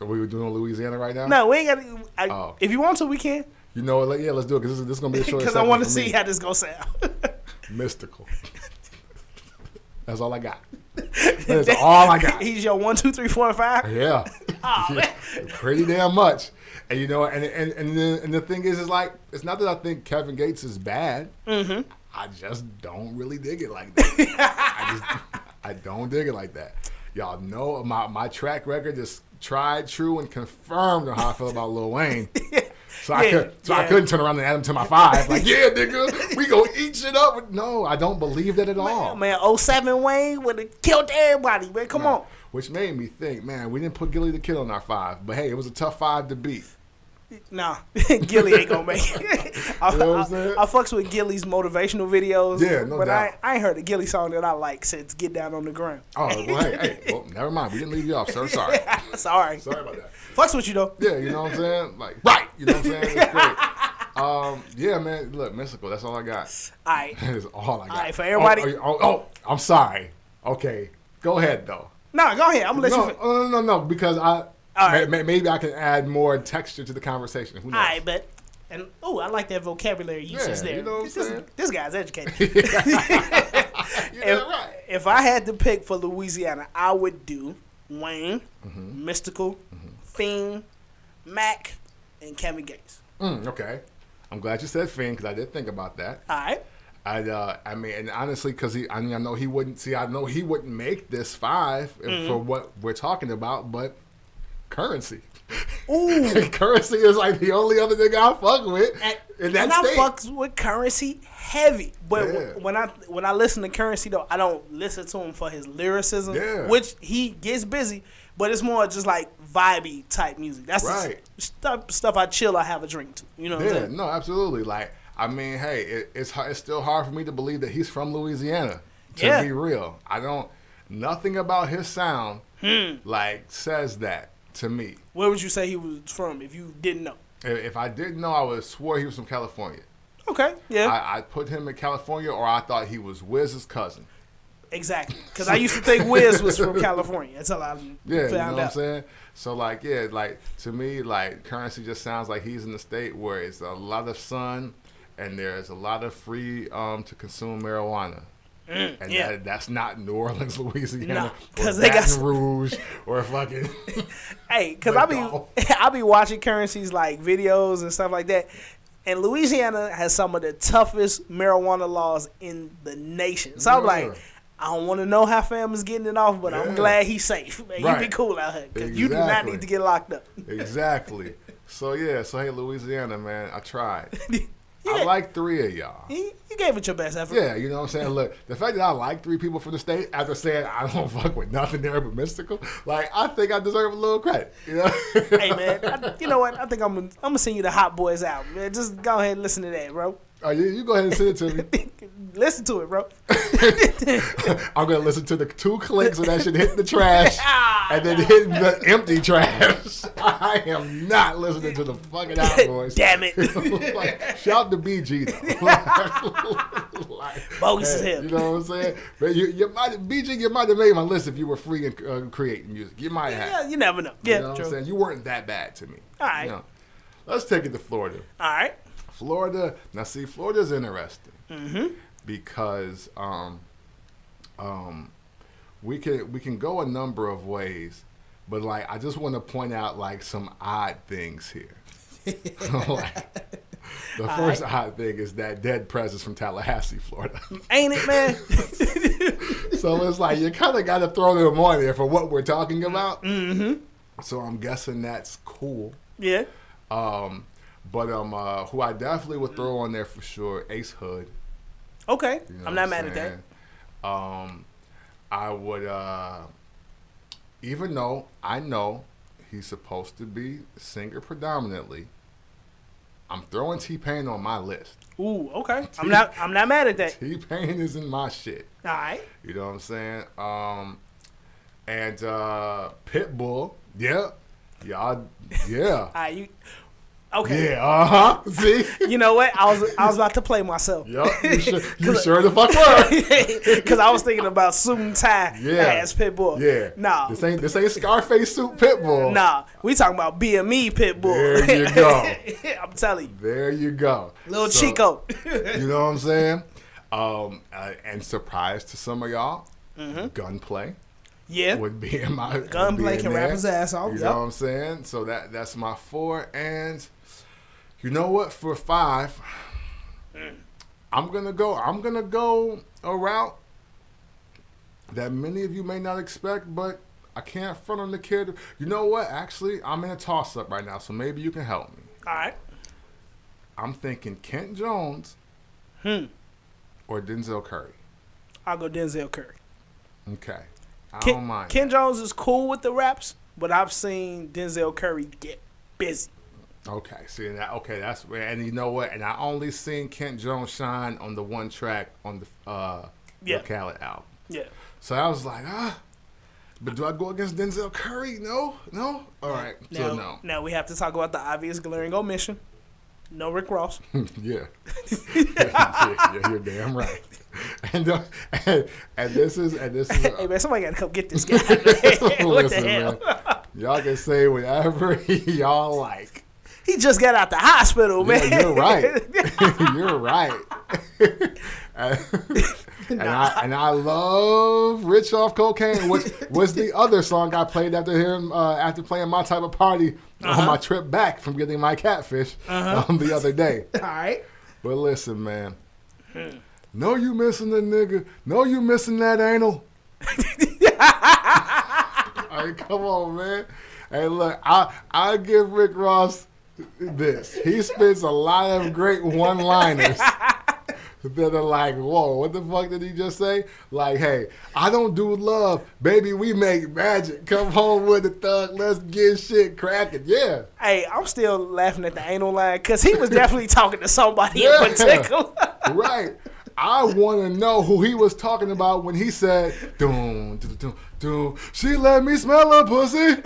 A: Are we doing Louisiana right now?
B: No, we ain't got to. If you want to, we can.
A: You know what? Yeah, let's do it because this is gonna be a short.
B: Because I want to see how this gonna sound.
A: Mystical. That's all I got. That's all I got.
B: He's your 1, 2, 3, 4, and 5.
A: Yeah.
B: Oh, man.
A: Pretty damn much. And you know, and the thing is like, it's not that I think Kevin Gates is bad. Mm-hmm. I just don't really dig it like that. I don't dig it like that. Y'all know my track record is tried, true, and confirmed on how I feel about Lil Wayne. So I couldn't turn around and add him to my 5. Like, yeah, nigga, we gonna eat shit up. No, I don't believe that at all.
B: Man, 07 Wayne would have killed everybody, man. Come on.
A: Which made me think, man, we didn't put Gilly the Kid on our 5. But hey, it was a tough 5 to beat.
B: Nah, Gilly ain't gonna make it. I fucks with Gilly's motivational videos.
A: Yeah, no
B: but
A: doubt.
B: I ain't heard a Gilly song that I like since Get Down on the Ground.
A: Oh, well, hey, never mind. We didn't leave you off, sir. Sorry.
B: Sorry
A: about that.
B: Fucks with you, though.
A: Yeah, you know what I'm saying? Like, right. You know what I'm saying? It's great. Yeah, man. Look, Mystical. That's all I got.
B: All right.
A: That's all I got.
B: All right, for everybody.
A: I'm sorry. Okay. Go ahead, though.
B: No, go ahead. I'm going to let you.
A: No, because maybe I can add more texture to the conversation. Who knows?
B: All right, but I like that vocabulary usage there.
A: You know what I'm saying?
B: This guy's educated.
A: Right.
B: If I had to pick for Louisiana, I would do Wayne, Mystical, Fiend, Mac, and Kevin Gates.
A: Okay. I'm glad you said Fiend because I did think about that.
B: All right.
A: I mean, and honestly, because I know he wouldn't make this 5 for what we're talking about, but Currency.
B: Ooh.
A: Currency is like the only other nigga I fuck with in that state.
B: I fucks with Currency heavy. But when I listen to Currency, though, I don't listen to him for his lyricism, which he gets busy, but it's more just like vibey type music. That's right. The stuff I chill, I have a drink to. You know what I'm saying?
A: No, absolutely. Like, I mean, hey, it's still hard for me to believe that he's from Louisiana, to be real. Nothing about his sound, like, says that to me.
B: Where would you say he was from if you didn't know?
A: If I didn't know, I would have swore he was from California.
B: Okay, yeah.
A: I put him in California, or I thought he was Wiz's cousin.
B: Exactly, because I used to think Wiz was from California. That's all I found out.
A: You know what I'm saying? So, like, to me, like, Currency just sounds like he's in a state where it's a lot of sun and there's a lot of free to consume marijuana. And that's not New Orleans, Louisiana, or Baton Rouge, or fucking.
B: Hey, because I be watching Currency's like videos and stuff like that, and Louisiana has some of the toughest marijuana laws in the nation. So I'm like, I don't want to know how fam is getting it off, but I'm glad he's safe. Man, you be cool out here because you do not need to get locked up.
A: Exactly. So hey, Louisiana, man, I tried. I like 3 of y'all.
B: You gave it your best effort.
A: Yeah, you know what I'm saying? Look, the fact that I like 3 people from the state after saying I don't fuck with nothing there but Mystical, like, I think I deserve a little credit. You know?
B: Hey, man, you know what? I think I'm gonna send you the Hot Boys album, man. Just go ahead and listen to that, bro.
A: Oh, you go ahead and send it to me.
B: Listen to it, bro.
A: I'm going to listen to the 2 clicks of that shit hitting the trash and then hitting the empty trash. I am not listening to the fucking Out Boys.
B: Damn it.
A: Like, shout to BG, though.
B: Bogus as hell.
A: You know what I'm saying? But BG, you might have made my list if you were free and creating music. You might have.
B: Yeah, you never know. Yeah,
A: you know what I'm saying? You weren't that bad to me.
B: All right.
A: You know? Let's take it to Florida.
B: All right.
A: Florida. Now, see, Florida's interesting because we can go a number of ways, but like I just want to point out like some odd things here. Like, the first odd thing is that Dead President's from Tallahassee, Florida.
B: Ain't it, man?
A: So it's like you kind of got to throw them on there for what we're talking about. Mm-hmm. So I'm guessing that's cool.
B: Yeah.
A: But who I definitely would throw on there for sure, Ace Hood.
B: Okay,
A: you know
B: I'm not mad at that.
A: I would, even though I know he's supposed to be a singer predominantly, I'm throwing T-Pain on my list.
B: Ooh, okay. I'm not mad at that.
A: T-Pain is in my shit.
B: All right.
A: You know what I'm saying? And Pitbull, yeah.
B: Okay.
A: Yeah. See.
B: You know what? I was about to play myself.
A: Yup. You sure the fuck were.
B: Because I was thinking about suit and tie as Pitbull.
A: Yeah.
B: Nah.
A: This ain't Scarface suit Pitbull.
B: Nah. We talking about BME Pitbull.
A: There you go.
B: I'm telling you.
A: There you go.
B: Little Chico.
A: You know what I'm saying? And surprise to some of y'all, gunplay.
B: Yeah.
A: Would be in my
B: gunplay can rap his ass off.
A: You know what I'm saying? So that's my 4. And you know what? For 5, I'm gonna go a route that many of you may not expect, but I can't front on the kid. You know what? Actually, I'm in a toss up right now, so maybe you can help me.
B: All right.
A: I'm thinking Kent Jones or Denzel Curry.
B: I'll go Denzel Curry.
A: Okay. I don't mind.
B: Ken Jones is cool with the raps, but I've seen Denzel Curry get busy.
A: Okay, see that. Okay, that's where. And you know what? And I only seen Kent Jones shine on the one track on the Khaled album.
B: Yeah.
A: So I was like, but do I go against Denzel Curry? No. All right. So no.
B: Now we have to talk about the obvious glaring omission. No Rick Ross.
A: Yeah. Yeah, you're damn right. And this is.
B: Hey man, somebody gotta come get this guy. What the hell?
A: Man, y'all can say whatever y'all like.
B: He just got out the hospital, man.
A: Yeah, you're right. You're right. And I love Rich Off Cocaine, which was the other song I played after hearing after playing My Type of Party on my trip back from getting my catfish the other day.
B: All right.
A: But listen, man. No, you missing the nigga. No, you missing that anal. All right, come on, man. Hey, look, I give Rick Ross this. He spits a lot of great one-liners that are like, whoa, what the fuck did he just say? Like, hey, I don't do love. Baby, we make magic. Come home with the thug. Let's get shit cracking. Yeah.
B: Hey, I'm still laughing at the anal line because he was definitely talking to somebody in particular.
A: Right. I want to know who he was talking about when he said, doom, doom, doom, doom. She let me smell her pussy.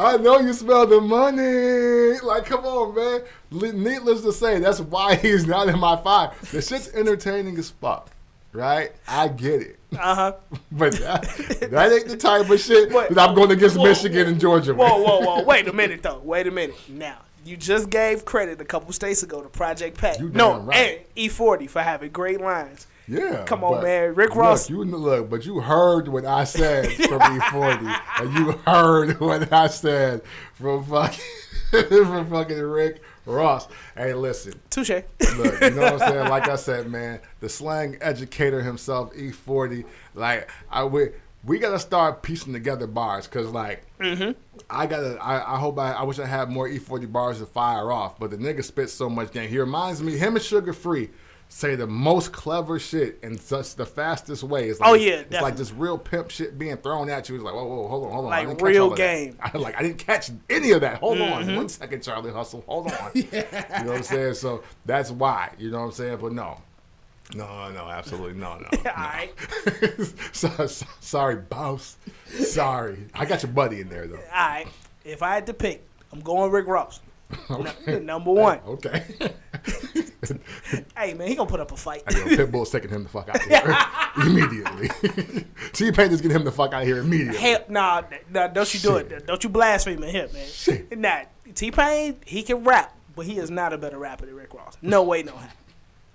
A: I know you smell the money. Like, come on, man. Needless to say, that's why he's not in my 5. The shit's entertaining as fuck, right? I get it. But that ain't the type of shit that I'm going against Michigan and Georgia.
B: Whoa. Wait a minute, though. Wait a minute. Now, you just gave credit a couple states ago to Project Pat.
A: And
B: E40 for having great lines.
A: Yeah.
B: Come on, man. Rick Ross.
A: But you heard what I said from E40. And you heard what I said from fucking Rick Ross. Hey, listen.
B: Touche.
A: Look, you know what I'm saying? Like I said, man, the slang educator himself, E40, like, we got to start piecing together bars because, like, I wish I had more E40 bars to fire off, but the nigga spits so much game. He reminds me, him and Sugar Free say the most clever shit in such the fastest way. It's like, it's like this real pimp shit being thrown at you. It's like, whoa, hold on.
B: Like real game.
A: I didn't catch any of that. Hold on 1 second, Charlie Hustle. Hold on. You know what I'm saying? So that's why. You know what I'm saying? But no, absolutely no.
B: All right.
A: Sorry, boss. Sorry. I got your buddy in there, though.
B: All right. If I had to pick, I'm going Rick Ross. Okay. Number 1.
A: Okay.
B: Hey, man, he gonna put up a fight.
A: Pitbull's taking him the fuck out of here immediately. T-Pain is getting him the fuck out of here immediately.
B: Hell, nah, don't you do it. Don't you blaspheme him, man.
A: Shit.
B: Nah, T-Pain, he can rap, but he is not a better rapper than Rick Ross. No way, no how.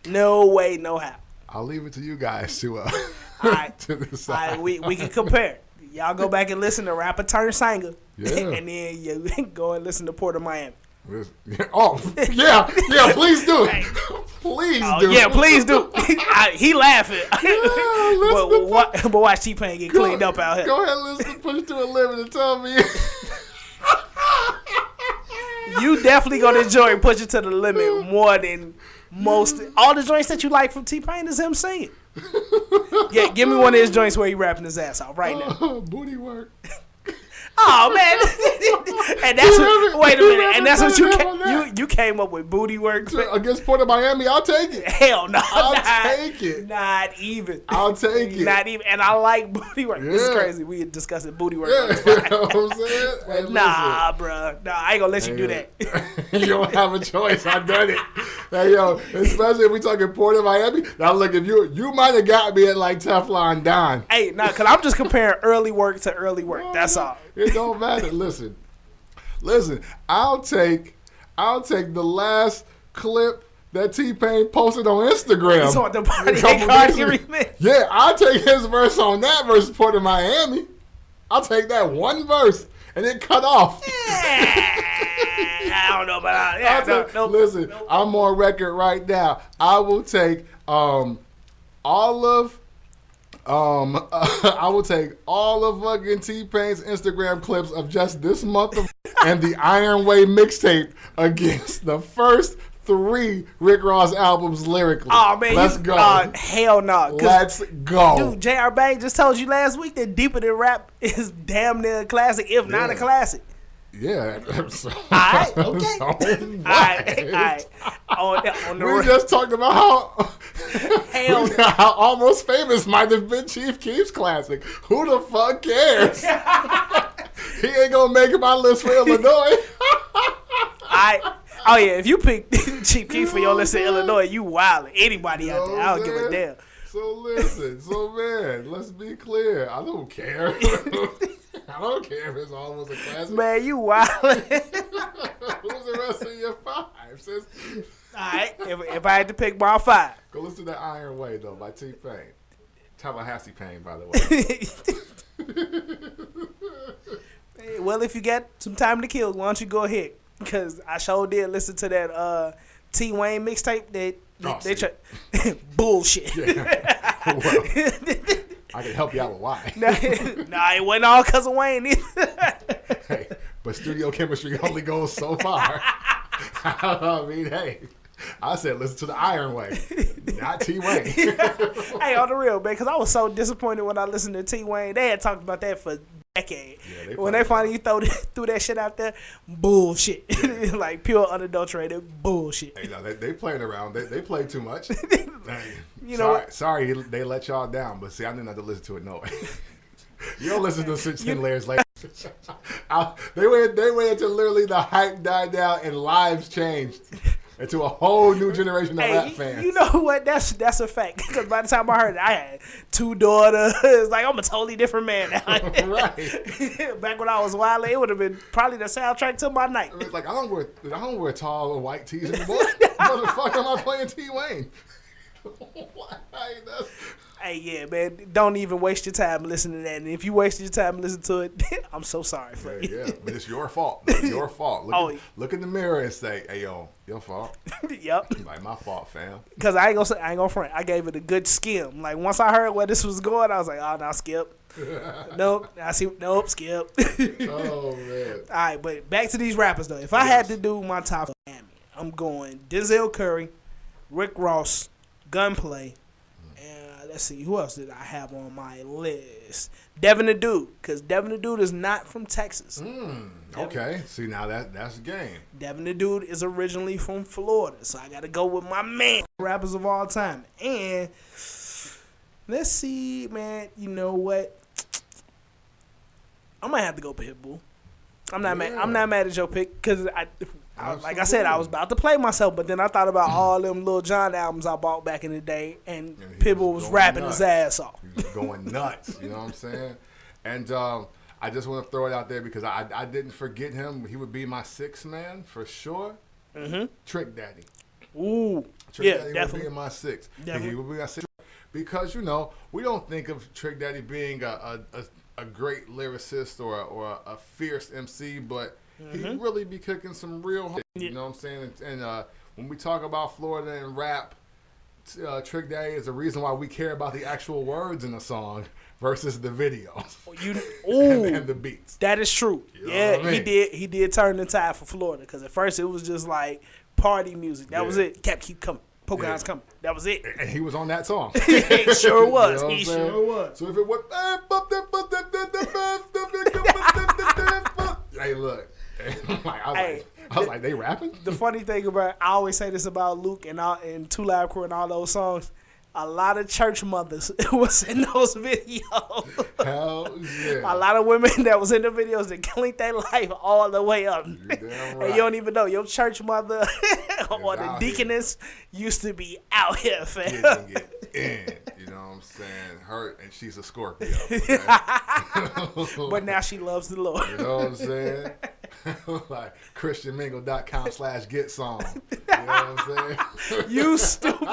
B: No way, no how.
A: I'll leave it to you guys to
B: all right.
A: to decide.
B: All right, we can compare. Y'all go back and listen to Rapper Turn Singer.
A: Yeah.
B: And then you go and listen to Port of Miami.
A: Oh, yeah, please do. Please do.
B: Yeah, please do. He laughing. But watch T-Pain get cleaned up out here.
A: Go ahead and listen to Push to a Limit and tell me.
B: You definitely going to enjoy Push It to the Limit more than most. All the joints that you like from T-Pain is him singing. Yeah, give me one of his joints where he rapping his ass off right now.
A: Booty work.
B: Oh man, and that's what, wait a minute, and that's what You came up with booty work
A: against Port of Miami. I'll take it.
B: Hell no.
A: I'll take it.
B: Not even.
A: I'll take it.
B: Not even. And I like booty work. Yeah. This is crazy. We had discussed booty work.
A: Yeah, you know what I'm saying? Hey,
B: nah, bro. Nah, I ain't gonna let you do that.
A: You don't have a choice. I done it. Hey, yo, especially if we talking Port of Miami. Now look, if you might have got me at like Teflon Don.
B: Hey, nah, cause I'm just comparing early work to early work. That's all.
A: It don't matter. Listen. I'll take the last clip that T-Pain posted on Instagram.
B: So the party remix.
A: Yeah, I'll take his verse on that versus Port of Miami. I'll take that one verse and it cut off.
B: I don't know about that.
A: Listen, I'm on record right now. I will take all of fucking T-Pain's Instagram clips of just this month of and the Iron Way mixtape against the first 3 Rick Ross albums lyrically.
B: Oh man,
A: let's go.
B: Hell no.
A: Let's go.
B: Dude, J.R. Bang just told you last week that Deeper Than Rap is damn near a classic, if not a classic.
A: Yeah. So,
B: alright, okay. Alright.
A: We just talked about how Almost Famous might have been Chief Keef's classic. Who the fuck cares? He ain't gonna make my list for Illinois.
B: Oh yeah, if you pick Chief Keef for your list in Illinois, you wildin'. Anybody out there, I don't give a damn.
A: So listen, man, let's be clear. I don't care. I don't care if it's almost a classic.
B: Man, you wildin'.
A: Who's the rest of your 5, sis?
B: Alright, if I had to pick my 5.
A: Go listen to that Iron Way though by T-Pain. Tallahassee Pain, by the way.
B: Hey, well, if you got some time to kill, why don't you go ahead? Because I sure did listen to that T Wayne mixtape that they bullshit.
A: Yeah. Well, I can help you out with why.
B: Nah, it wasn't all because of Wayne either.
A: Hey, but studio chemistry only goes so far. I mean, hey, I said listen to the Iron Way, not T Wayne.
B: Hey, on the real, man, because I was so disappointed when I listened to T Wayne. They had talked about that for decade. Yeah, when they finally threw that shit out there, bullshit. Yeah. Like pure unadulterated bullshit.
A: Hey, no, they played around. They played too much.
B: You know,
A: sorry they let y'all down, but see, I didn't have to listen to it no way. You don't listen to 16 layers later. They waited until literally the hype died down and lives changed into a whole new generation of rap fans.
B: You know what? That's a fact. Because by the time I heard it, I had 2 daughters. Like, I'm a totally different man now.
A: Right.
B: Back when I was wild, it would have been probably the soundtrack to my night.
A: It's like, I don't wear tall white tees anymore. Motherfucker, am I playing T Wayne?
B: Hey, yeah, man. Don't even waste your time listening to that. And if you wasted your time listening to it, I'm so sorry for you.
A: Yeah, but it's your fault. Your fault. Look in the mirror and say, "Hey, yo, your fault."
B: Yep.
A: Like my fault, fam.
B: Because I ain't gonna front. I gave it a good skim. Like once I heard where this was going, I was like, "Oh, no, skip." Nope. Skip.
A: Oh man.
B: All right, but back to these rappers though. If I had to do my top, I'm going Denzel Curry, Rick Ross, Gunplay. Let's see, who else did I have on my list? Devin the Dude, because Devin the Dude is not from Texas.
A: Okay, see now that's the game.
B: Devin the Dude is originally from Florida, so I got to go with my man, rappers of all time. And let's see, man, you know what? I might have to go Pitbull. I'm not mad at your pick because like I said, I was about to play myself, but then I thought about all them Lil Jon albums I bought back in the day, and Pitbull was rapping his ass off.
A: He was going nuts, you know what I'm saying? And I just want to throw it out there because I didn't forget him. He would be my 6th man for sure. Mm-hmm. Trick Daddy.
B: Ooh,
A: Trick Daddy
B: definitely.
A: would be in my 6th.
B: Definitely.
A: He would be my 6th because we don't think of Trick Daddy being a great lyricist or a fierce MC, but he really be cooking some real hard, you know what I'm saying? And when we talk about Florida and rap, Trick Daddy is the reason why we care about the actual words in the song versus the video and the beats.
B: That is true. You know what I mean? He did turn the tide for Florida because at first it was just like party music. That was it. Keep coming. Pocahontas coming. That was it.
A: And he was on that song.
B: He sure was.
A: You know
B: he sure was.
A: So if it was, hey, look. And I was like, they rapping?
B: The funny thing about, I always say this about Luke and 2 Live Crew and all those songs. A lot of church mothers was in those videos.
A: Hell yeah.
B: A lot of women that was in the videos that cleaned their life all the way up.
A: You're damn right.
B: And you don't even know. Your church mother or the deaconess used to be out here, fam.
A: Get in. You know what I'm saying? Her, and she's a Scorpio. Okay?
B: But now she loves the Lord.
A: You know what I'm saying? Like ChristianMingle.com/get song. You know what I'm saying?
B: You stupid.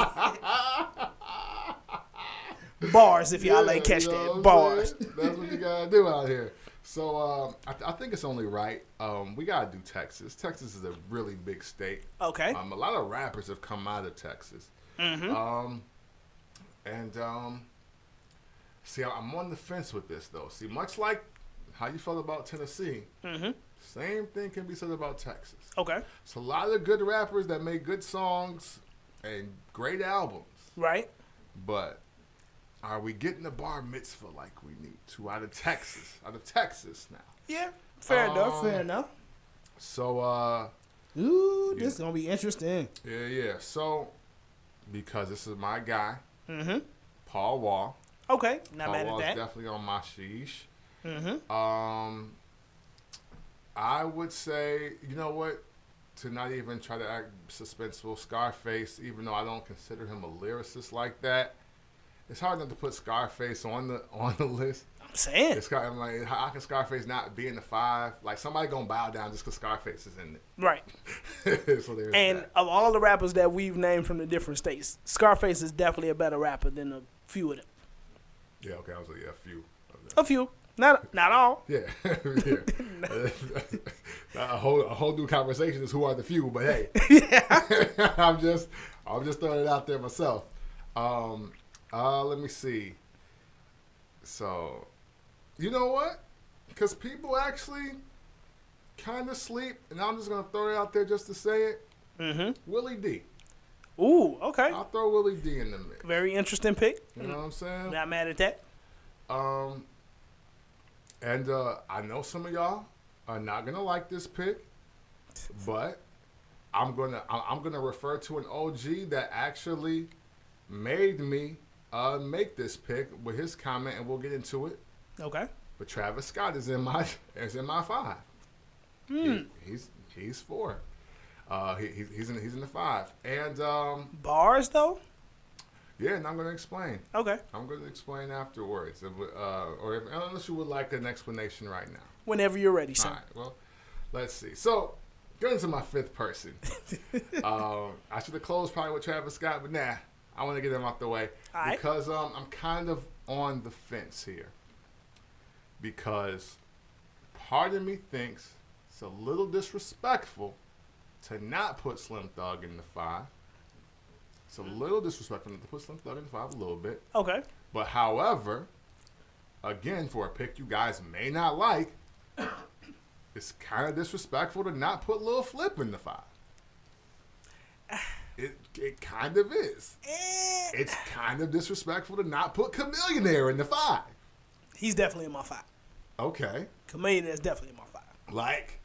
B: Bars, if y'all ain't catch that. Bars.
A: That's what you gotta do out here. So I think it's only right. We gotta do Texas. Texas is a really big state.
B: Okay.
A: A lot of rappers have come out of Texas. Mm-hmm. See, I'm on the fence with this though. See, much like how you felt about Tennessee, same thing can be said about Texas.
B: Okay.
A: It's a lot of good rappers that make good songs and great albums.
B: Right.
A: But are we getting the bar mitzvah like we need to out of Texas? Out of Texas now.
B: Yeah. Fair enough.
A: So,
B: ooh, this is going to be interesting.
A: Yeah. So, because this is my guy, Paul Wall.
B: Okay. Not mad at
A: Paul Wall's
B: that.
A: definitely on my sheesh. I would say, you know what? To not even try to act suspenseful, Scarface, even though I don't consider him a lyricist like that, it's hard not to put Scarface on the list.
B: I'm saying.
A: I'm like, how can Scarface not be in the 5? Like, somebody gonna bow down just because Scarface is in it.
B: Right.
A: So there's
B: and
A: that.
B: of all the rappers that we've named from the different states, Scarface is definitely a better rapper than a few of them.
A: Yeah, okay, I was like, yeah, a few.
B: A few. Not all.
A: Yeah. A whole new conversation is who are the few, but hey. Yeah. I'm just throwing it out there myself. Let me see. So, you know what? Because people actually kind of sleep, and I'm just going to throw it out there just to say it. Willie D.
B: Ooh, okay.
A: I'll throw Willie D in the mix.
B: Very interesting pick.
A: You know what I'm saying?
B: Not mad at that.
A: And I know some of y'all are not going to like this pick, but I'm gonna refer to an OG that actually made me make this pick with his comment, and we'll get into it.
B: Okay.
A: But Travis Scott is in my 5. He's 4. He's in the 5. And
B: bars though.
A: Yeah, and I'm going to explain.
B: Okay.
A: I'm going to explain afterwards, unless you would like an explanation right now.
B: Whenever you're ready, son.
A: All right. Well, let's see. So, going to my 5th person. I should have closed probably with Travis Scott, but nah. I want to get him out the way.
B: All right.
A: Because I'm kind of on the fence here. Because part of me thinks it's a little disrespectful to not put Slim Thug in the 5. It's a little disrespectful to put Slim Thug in the 5 a little bit.
B: Okay.
A: But however, again, for a pick you guys may not like, it's kind of disrespectful to not put Lil Flip in the 5. It kind of is. It's kind of disrespectful to not put Chamillionaire in the 5.
B: He's definitely in my 5.
A: Okay.
B: Chamillionaire is definitely in my 5.
A: Like,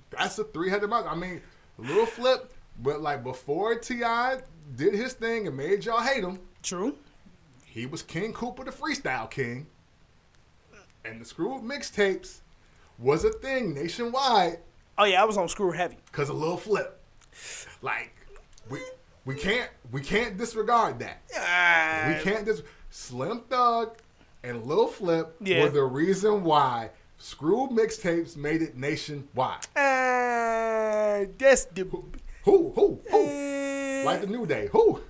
A: that's a 3-headed monster. I mean, Lil Flip, but like before T.I. did his thing and made y'all hate him.
B: True.
A: He was King Cooper, the freestyle king. And the Screw mixtapes was a thing nationwide.
B: Oh yeah, I was on Screw heavy.
A: Because of Lil Flip. Like, we can't disregard that. We can't Slim Thug and Lil Flip were the reason why Screw mixtapes made it nationwide.
B: That's the
A: Who? Like the New Day. Who?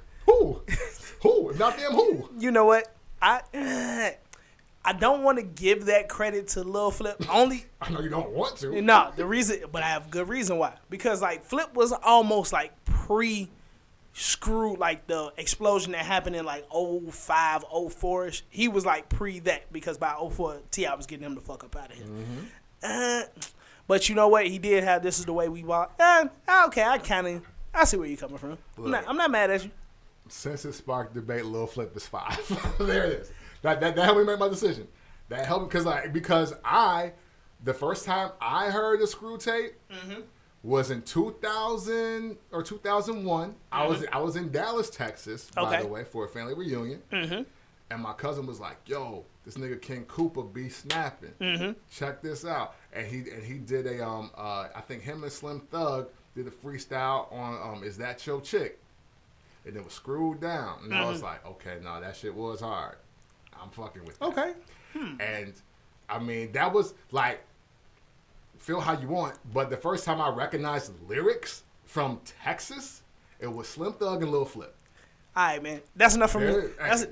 A: If not them, who?
B: You know what? I don't want to give that credit to Lil Flip. Only
A: I know you don't want to.
B: No, the reason, but I have good reason why. Because like Flip was almost like pre-Screw, like the explosion that happened in like 05, 04ish. He was like pre that because by 04, T.I. was getting him the fuck up out of here. But you know what? He did have This Is the Way We Walk. Okay, I see where you're coming from.
A: Look,
B: I'm not mad at you.
A: Since it sparked debate, Lil Flip is 5. There it is. That helped me make my decision. That helped because I the first time I heard a Screw tape was in 2000 or 2001. I was in Dallas, Texas, by the way, for a family reunion. And my cousin was like, "Yo, this nigga King Cooper be snapping. Check this out." And he did a I think him and Slim Thug did a freestyle on "Is That Your Chick?" And it was Screwed Down. And I was like, okay, no, that shit was hard. I'm fucking with that.
B: Okay.
A: And I mean, that was like, feel how you want, but the first time I recognized lyrics from Texas, it was Slim Thug and Lil Flip.
B: All right, man. That's enough from me.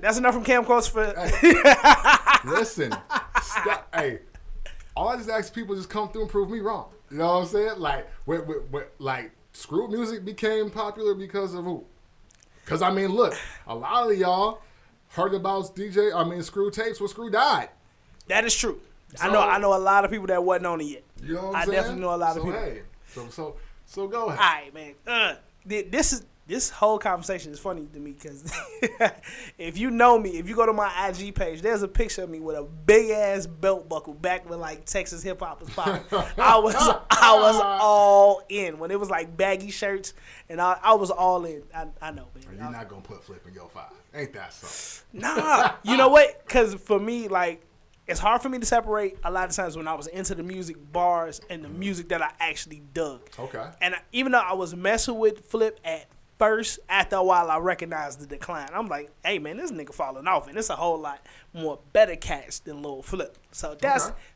B: That's enough from Cam Quotes for.
A: Listen, stop. Hey, all I just ask people just come through and prove me wrong. You know what I'm saying? Like, like Screw music became popular because of who? Because I mean, look, a lot of y'all heard about Screw tapes when Screw died.
B: That is true. So, I know a lot of people that wasn't on it yet.
A: You know what I'm saying?
B: I definitely know a lot of people.
A: Hey, so go ahead.
B: All right, man. This whole conversation is funny to me because if you know me, if you go to my IG page, there's a picture of me with a big ass belt buckle back when like Texas hip hop was popping. I was all in when it was like baggy shirts, and I was all in. I know, man.
A: You're not gonna put Flip in your 5, ain't that so?
B: Nah, you know what? Because for me, like, it's hard for me to separate a lot of times when I was into the music bars and the music that I actually dug.
A: Okay.
B: And even though I was messing with Flip at first, after a while I recognized the decline. I'm like, hey man, this nigga falling off, and it's a whole lot more better cats than Lil Flip. So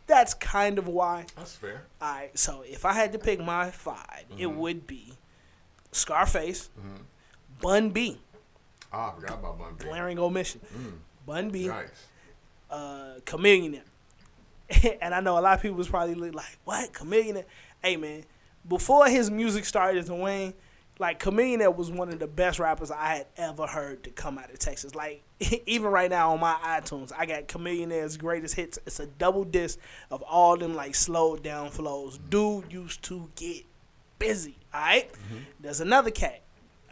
B: that's kind of why.
A: That's fair.
B: All right, so if I had to pick my 5, it would be Scarface, Bun B.
A: I forgot about Bun B.
B: Glaring omission. Bun B.
A: Nice.
B: Chameleon. And I know a lot of people was probably like, what? Chameleon? Hey man, before his music started to wane, like, Chameleon was one of the best rappers I had ever heard to come out of Texas. Like, even right now on my iTunes, I got Chameleon's greatest hits. It's a double disc of all them, like, slowed down flows. Dude used to get busy, all right? There's another cat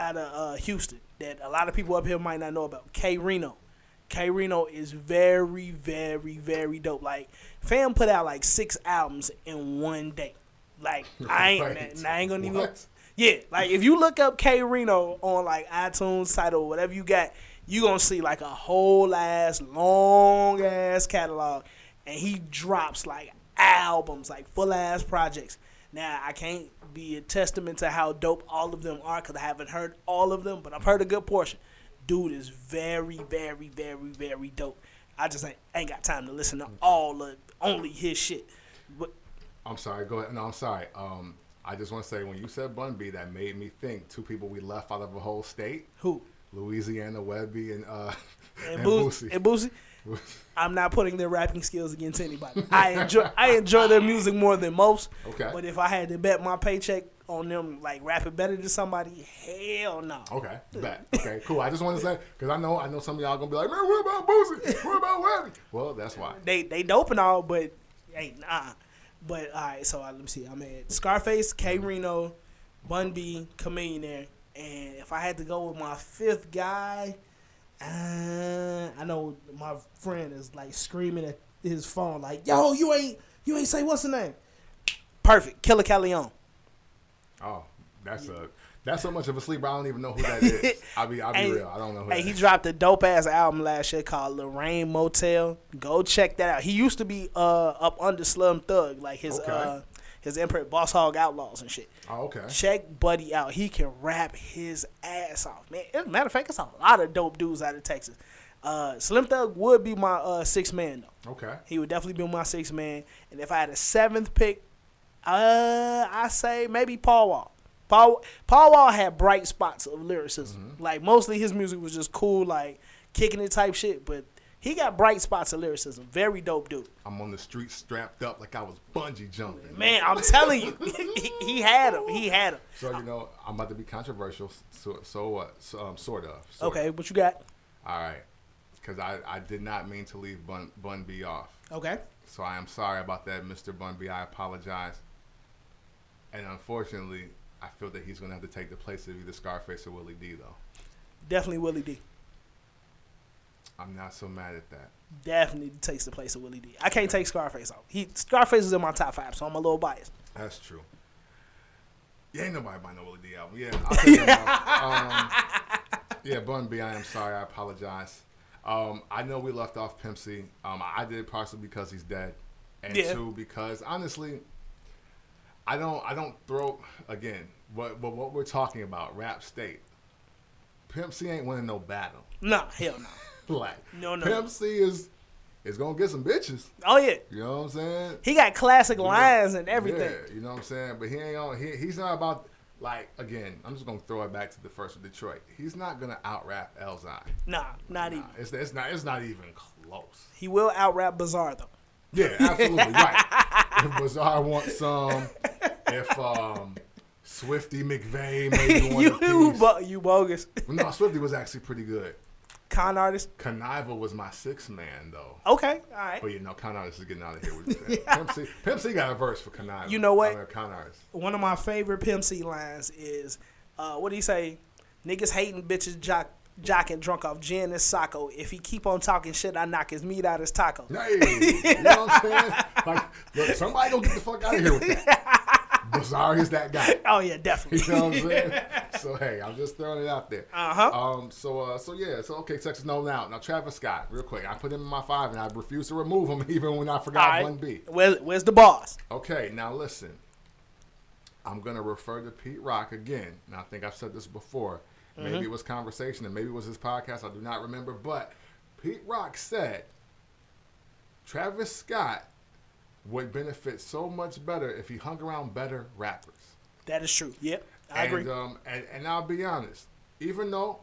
B: out of Houston that a lot of people up here might not know about, K Reno. K Reno is very, very, very dope. Like, fam put out, like, 6 albums in one day. Like, I ain't gonna even... Yeah, like if you look up K Reno on like iTunes, Tidal, whatever you got, you gonna see like a whole ass, long ass catalog, and he drops like albums, like full ass projects. Now I can't be a testament to how dope all of them are because I haven't heard all of them, but I've heard a good portion. Dude is very, very, very, very dope. I just ain't got time to listen to all of only his shit. But
A: I'm sorry. Go ahead. No, I'm sorry. I just want to say, when you said Bun B, that made me think 2 people we left out of a whole state.
B: Who?
A: Louisiana Webby and
B: Boosie. And Boosie? I'm not putting their rapping skills against anybody. I enjoy their music more than most.
A: Okay.
B: But if I had to bet my paycheck on them, like, rapping better than somebody, hell no.
A: Okay. Bet. Okay, cool. I just want to say, because I know some of y'all going to be like, man, what about Boosie? What about Webby? Well, that's why.
B: They dope and all, but hey, nah. But, all right, so let me see. I'm at Scarface, K Reno, Bun B, Chameleon. And if I had to go with my 5th guy, I know my friend is, like, screaming at his phone, like, yo, you ain't say what's the name. Perfect. Killer Calleon.
A: Oh, that's so much of a sleeper, I don't even know who that is. I'll be real. I don't know who that is.
B: He dropped a dope-ass album last year called Lorraine Motel. Go check that out. He used to be up under Slum Thug, like his Emperor Boss Hog Outlaws and shit.
A: Oh, okay.
B: Check Buddy out. He can rap his ass off, man. As a matter of fact, it's a lot of dope dudes out of Texas. Slim Thug would be my 6th man, though.
A: Okay.
B: He would definitely be my 6th man. And if I had a 7th pick, I say maybe Paul Wall. Paul Wall had bright spots of lyricism. Like, mostly his music was just cool, like, kicking it type shit. But he got bright spots of lyricism. Very dope dude.
A: I'm on the street strapped up like I was bungee jumping.
B: Man, I'm telling you. he had him.
A: So, I'm about to be controversial. So what? Sort of.
B: Okay, what you got?
A: All right. Because I did not mean to leave Bun B off.
B: Okay.
A: So I am sorry about that, Mr. Bun B. I apologize. And unfortunately, I feel that he's going to have to take the place of either Scarface or Willie D, though.
B: Definitely Willie D.
A: I'm not so mad at that.
B: Definitely takes the place of Willie D. I can't take Scarface off. Scarface is in my top 5, so I'm a little biased.
A: That's true. Yeah, ain't nobody buy no Willie D album. Yeah, I'll take him off. Yeah, Bun B, I am sorry. I apologize. I know we left off Pimp C. I did partially because he's dead, and two because honestly, I don't throw again. What we're talking about, rap state. Pimp C ain't winning no battle.
B: No, hell no.
A: Like,
B: no.
A: Pimp C is gonna get some bitches.
B: Oh yeah.
A: You know what I'm saying?
B: He got classic lines and everything.
A: Yeah, you know what I'm saying? But he ain't on. He's not about like again. I'm just gonna throw it back to the first of Detroit. He's not gonna out rap Elzine.
B: Nah, not even.
A: It's not even close.
B: He will out rap Bizarre though.
A: Yeah, absolutely right. If Bizarre wants some, if Swifty McVeigh maybe want a piece.
B: You bogus.
A: No, Swifty was actually pretty good.
B: Con Artist?
A: Connival was my sixth man, though.
B: Okay, all right.
A: But, Con Artist is getting out of here with that. Pimp C got a verse for Connival.
B: You know what?
A: Con Artist.
B: One of my Pimp C lines is, what do you say? Niggas hating bitches jocking drunk off gin and Sacco. If he keep on talking shit, I knock his meat out his taco.
A: Hey, you know what I'm saying? Like, look, somebody go get the fuck out of here with that. Bizarre is that guy.
B: Oh yeah, definitely.
A: You know what I'm saying? So hey, I'm just throwing it out there. So okay, Texas no now. Now Travis Scott, real quick. I put him in my 5 and I refuse to remove him even when I forgot 1B.
B: Where's the boss?
A: Okay, now listen. I'm gonna refer to Pete Rock again. And I think I've said this before. Maybe it was conversation and maybe it was his podcast. I do not remember. But Pete Rock said Travis Scott would benefit so much better if he hung around better rappers.
B: That is true. Yep, I agree.
A: And I'll be honest, even though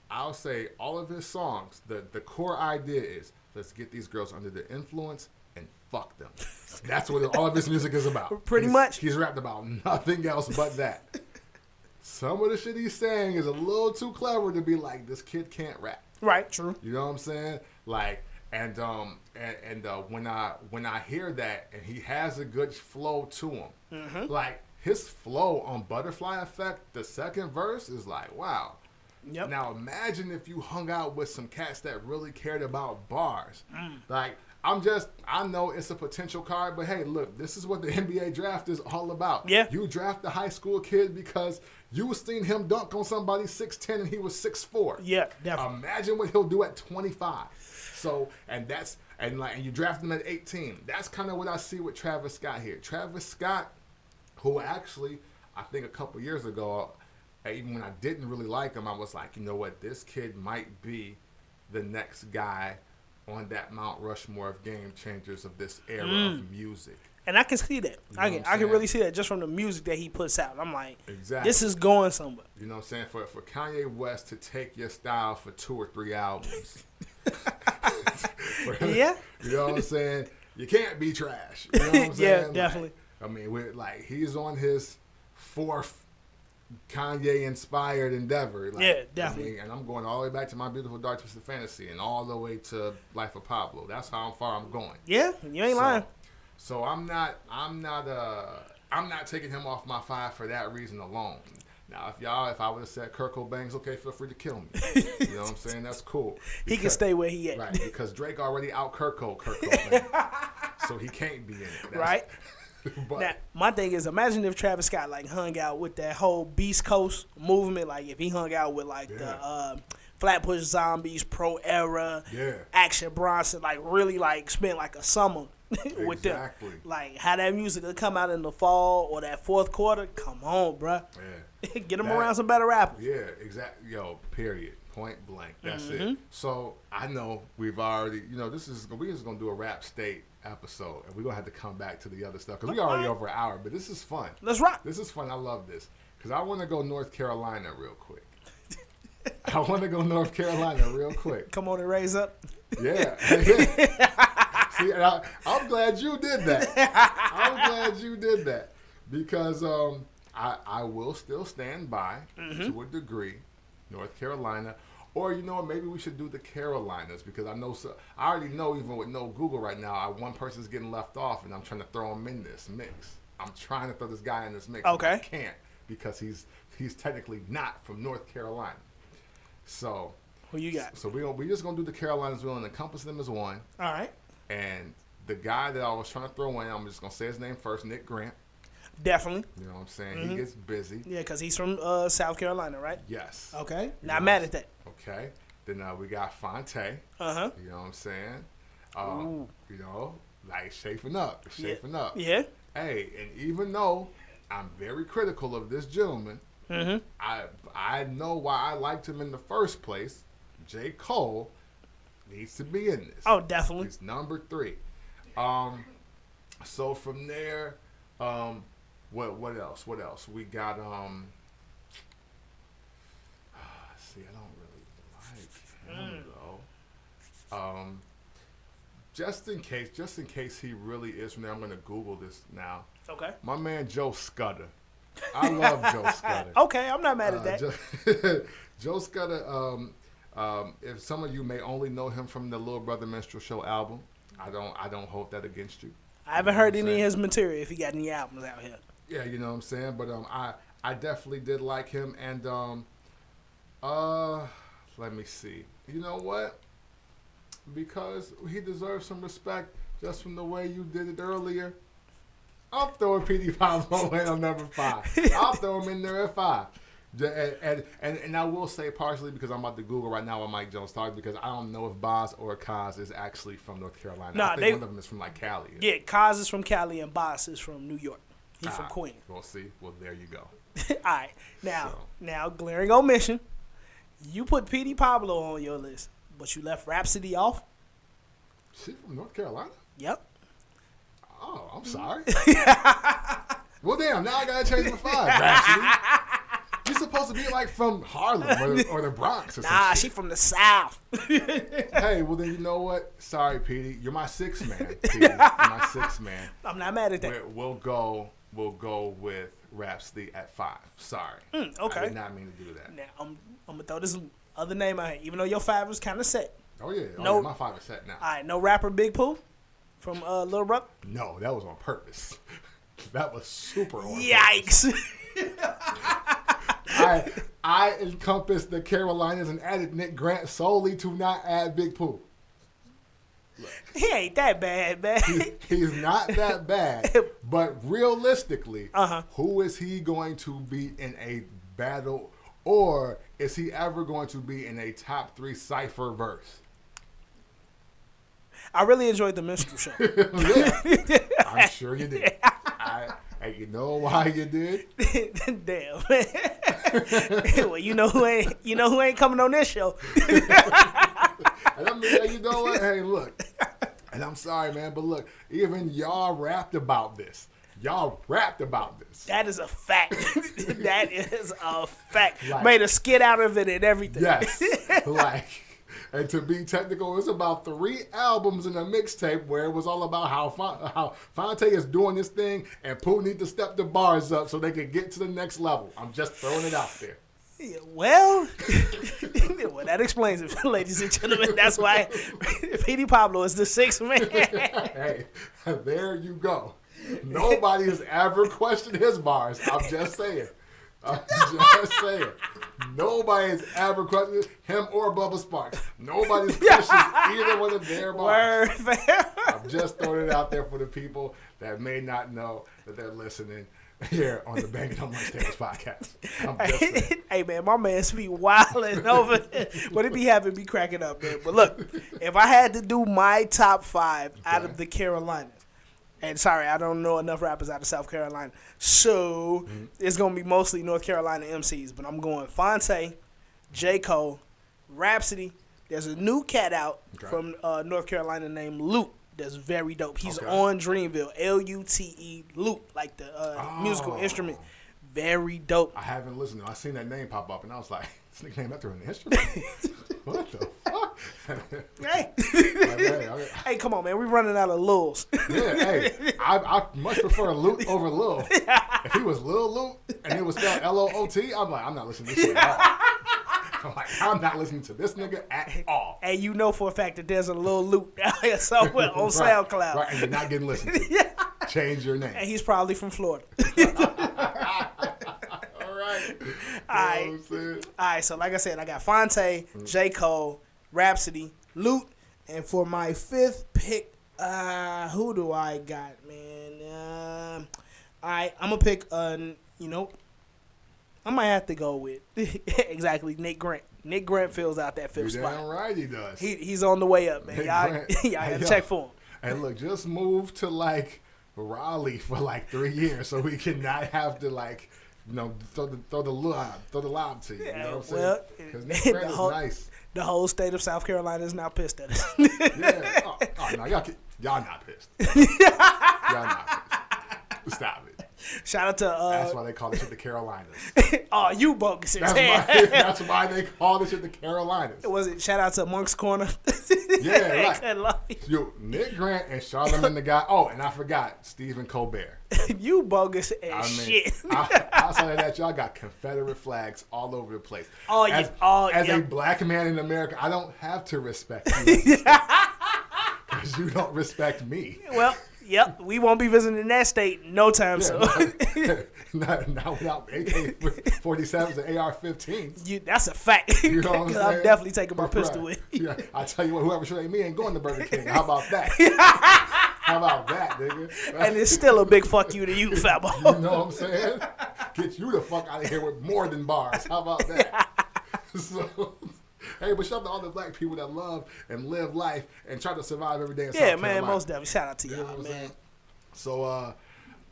A: I'll say all of his songs, the core idea is let's get these girls under the influence and fuck them. That's what all of his music is about.
B: Pretty much.
A: He's rapped about nothing else but that. Some of the shit he's saying is a little too clever to be like, this kid can't rap.
B: Right, true.
A: You know what I'm saying? Like, and when I hear that and he has a good flow to him, like his flow on Butterfly Effect, the second verse is like, wow. Yep. Now imagine if you hung out with some cats that really cared about bars. Like I know it's a potential card, but hey, look, this is what the NBA draft is all about.
B: Yeah.
A: You draft a high school kid because you seen him dunk on somebody 6'10" and he was 6'4".
B: Yeah, definitely.
A: Imagine what he'll do at 25. So, and you draft him at 18. That's kind of what I see with Travis Scott here. Travis Scott, who actually, I think a couple years ago, even when I didn't really like him, I was like, you know what, this kid might be the next guy on that Mount Rushmore of game changers of this era of music. And
B: I can see that. I can really see that just from the music that he puts out. I'm like,
A: exactly.
B: This is going somewhere.
A: You know what I'm saying? For Kanye West to take your style for 2 or 3 albums.
B: Yeah.
A: You know what I'm saying? You can't be trash. You know what I'm saying?
B: Yeah, definitely.
A: He's on his 4th Kanye-inspired endeavor.
B: Yeah, definitely.
A: And I'm going all the way back to My Beautiful Dark Twisted Fantasy and all the way to Life of Pablo. That's how far I'm going.
B: Yeah, you ain't lying.
A: So I'm not taking him off my 5 for that reason alone. Now, if I would have said Kurt Cobain's okay, feel free to kill me. You know what I'm saying? That's cool.
B: He can stay where he at.
A: Right, because Drake already out Kurt Cobain. So he can't be in it.
B: Right. But now, my thing is, imagine if Travis Scott hung out with that whole Beast Coast movement. Like if he hung out with the Flatbush Zombies, Pro Era, Action Bronson, really spent a summer with them. Like how that music will come out in the fall or that 4th quarter. Come on, bruh. Yeah. Get them around some better rappers.
A: Yeah, exactly. Period. Point blank. That's it. So I know we've already, we're just gonna do a rap state episode, and we're gonna have to come back to the other stuff because we already over an hour. But this is fun.
B: Let's rock.
A: This is fun. I love this because I want to go North Carolina real quick. Come
B: on and raise up.
A: Yeah. See, I'm glad you did that. Because I will still stand by to a degree North Carolina. Or, maybe we should do the Carolinas because I already know even with no Google right now, one person's getting left off and I'm trying to throw him in this mix. I'm trying to throw this guy in this mix.
B: Okay.
A: I can't because he's technically not from North Carolina. So
B: Who you got?
A: So we just gonna do the Carolinas. We're gonna encompass them as one.
B: All right.
A: And the guy that I was trying to throw in, I'm just gonna say his name first, Nick Grant.
B: Definitely.
A: You know what I'm saying? He gets busy.
B: Yeah, because he's from South Carolina, right?
A: Yes.
B: Okay. Not mad at that.
A: Okay. Then we got Fonte.
B: Uh-huh.
A: You know what I'm saying? You know, like shaping up.
B: Yeah.
A: Hey, and even though I'm very critical of this gentleman, I know why I liked him in the first place. J. Cole needs to be in this.
B: Oh, definitely.
A: He's number 3. So from there, what else? What else? We got see, I don't really like him though. Just in case he really is from there, I'm gonna Google this now.
B: Okay.
A: My man Joe Scudder. I love Joe Scudder.
B: Okay, I'm not mad at that.
A: Joe Scudder, if some of you may only know him from the Little Brother Minstrel Show album, I don't hold that against you.
B: I haven't heard any of his material if he got any albums out here.
A: Yeah, you know what I'm saying? But I definitely did like him, and let me see. You know what? Because he deserves some respect just from the way you did it earlier. I'm throwing P.D. Pablo in on number 5. I'll throw him in there at 5. And I will say partially because I'm about to Google right now what Mike Jones talks, because I don't know if Boz or Kaz is actually from North Carolina.
B: Nah,
A: I think one of them is from like Cali.
B: Yeah, Kaz is from Cali and Boz is from New York. He's from Queens.
A: We'll see. Well, there you go.
B: All right. Now, glaring omission. You put P.D. Pablo on your list, but you left Rhapsody off?
A: She from North Carolina?
B: Yep.
A: Oh, I'm sorry. Well, damn, now I got to change my 5. Rhapsody. She's supposed to be like from Harlem or the Bronx or something.
B: Nah, she from the South.
A: Hey, well then you know what? Sorry, Petey. You're my 6th man. Petey. You're my 6th man.
B: I'm not mad at that.
A: We'll go with Rhapsody at 5. Sorry.
B: Okay.
A: I did not mean to do that.
B: Now I'm gonna throw this other name out here, even though your 5 was kind of set.
A: Oh yeah. Yeah, my 5 is set now.
B: All right. No rapper Big Pooh from Lil Brother.
A: No, that was on purpose. That was super on
B: Yikes.
A: I encompassed the Carolinas and added Nick Grant solely to not add Big Pooh.
B: Look, he ain't that bad, man.
A: He's not that bad. But realistically, who is he going to be in a battle, or is he ever going to be in a top 3 cypher verse?
B: I really enjoyed the minstrel show.
A: Yeah, I'm sure you did. And you know why you did?
B: Damn. Well, you know who ain't coming on this show.
A: And I mean, you know what? Hey, look. And I'm sorry, man, but look, even y'all rapped about this. That
B: is a fact. That is a fact. Like, made a skit out of it and everything.
A: Yes. And to be technical, it's about 3 albums in a mixtape where it was all about how Fonte is doing this thing and Pooh need to step the bars up so they can get to the next level. I'm just throwing it out there.
B: Yeah, well, that explains it, ladies and gentlemen. That's why P.D. Pablo is the 6th man.
A: Hey, there you go. Nobody has ever questioned his bars. I'm just saying. Nobody has ever questioned him or Bubba Sparks. Nobody's questioned either one of their bars. I'm just throwing it out there for the people that may not know that they're listening here on the Bangin on Mondays podcast. I'm just saying. Hey
B: man, my man's be wilding over there. But it be having me cracking up, man. But look, if I had to do my top 5 out of the Carolinas, and sorry, I don't know enough rappers out of South Carolina, so it's going to be mostly North Carolina MCs. But I'm going Fonte, J. Cole, Rhapsody. There's a new cat out from North Carolina named Lute that's very dope. He's on Dreamville, Lute, Lute, like the musical instrument. Very dope.
A: I haven't listened to it. I seen that name pop up, and I was like, this nigga name after an instrument? What the fuck?
B: Hey, come on, man. We running out of Lils.
A: Yeah, hey. I much prefer Lute over Lil. If he was Lil Lute and it was spelled L-O-O-T, I'm like, I'm not listening to this shit at all. I'm not listening to this nigga at all.
B: And you know for a fact that there's a little Lute out here somewhere on SoundCloud.
A: Right, and you're not getting listened to. Change your name.
B: And he's probably from Florida.
A: All right.
B: All right. All right, so like I said, I got Fonte, J. Cole, Rhapsody, Lute, and for my fifth pick, who do I got, man? All right, I'm going to pick, I might have to go with, exactly, Nick Grant. Nick Grant fills out that fifth spot.
A: Damn right he does.
B: He's on the way up, man. Y'all got to check for him.
A: And look, just move to, like, Raleigh for, like, 3 years so we can not have to, like, throw the lob to you. You know what I'm saying? Because Nick Grant is nice.
B: The whole state of South Carolina is now pissed at us.
A: Yeah. Oh, no, y'all not pissed. Y'all not pissed. Stop it.
B: Shout out to...
A: that's why they call this shit the Carolinas.
B: Oh, you bogus.
A: That's why they call this shit the Carolinas.
B: Was it? Shout out to Monk's Corner.
A: Yeah, right. Yo, Nick Grant and Charlamagne the Guy. Oh, and I forgot, Stephen Colbert.
B: You bogus as shit.
A: Outside of that, y'all got Confederate flags all over the place. As a black man in America, I don't have to respect you. Because you don't respect me.
B: Well... Yep, we won't be visiting that state no time soon.
A: Not without AK-47s and AR-15s.
B: That's a fact.
A: You know what I'm saying?
B: I'm definitely taking my pistol with.
A: Yeah, I tell you what, whoever should ain't me ain't going to Burger King. How about that? How about that, nigga?
B: And it's still a big fuck you to you, Fabo.
A: You know what I'm saying? Get you the fuck out of here with more than bars. How about that? So... Hey, but shout out to all the black people that love and live life and try to survive every day in South Carolina.
B: Yeah, man, most definitely. Shout out to y'all, man.
A: So,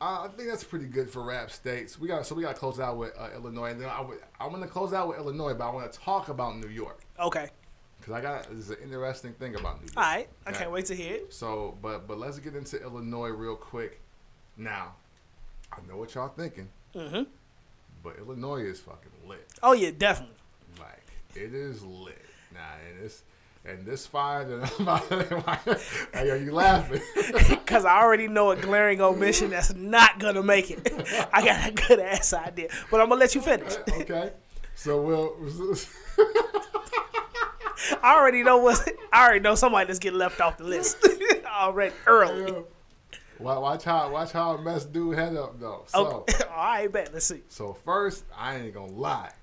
A: I think that's pretty good for rap states. We got to close out with Illinois, and then I'm going to close out with Illinois, but I want to talk about New York.
B: Okay.
A: Because this is an interesting thing about New York.
B: All right, I can't wait to hear it.
A: So, but let's get into Illinois real quick. Now, I know what y'all thinking, but Illinois is fucking lit.
B: Oh yeah, definitely.
A: Like. It is lit. And this fire that hey, are you laughing?
B: Because I already know a glaring omission that's not going to make it. I got a good ass idea. But I'm going to let you finish.
A: Okay. So
B: I already know somebody that's getting left off the list already early.
A: Watch how mess dude head up though. So,
B: okay. All right, bet. Let's see.
A: So first, I ain't gonna lie.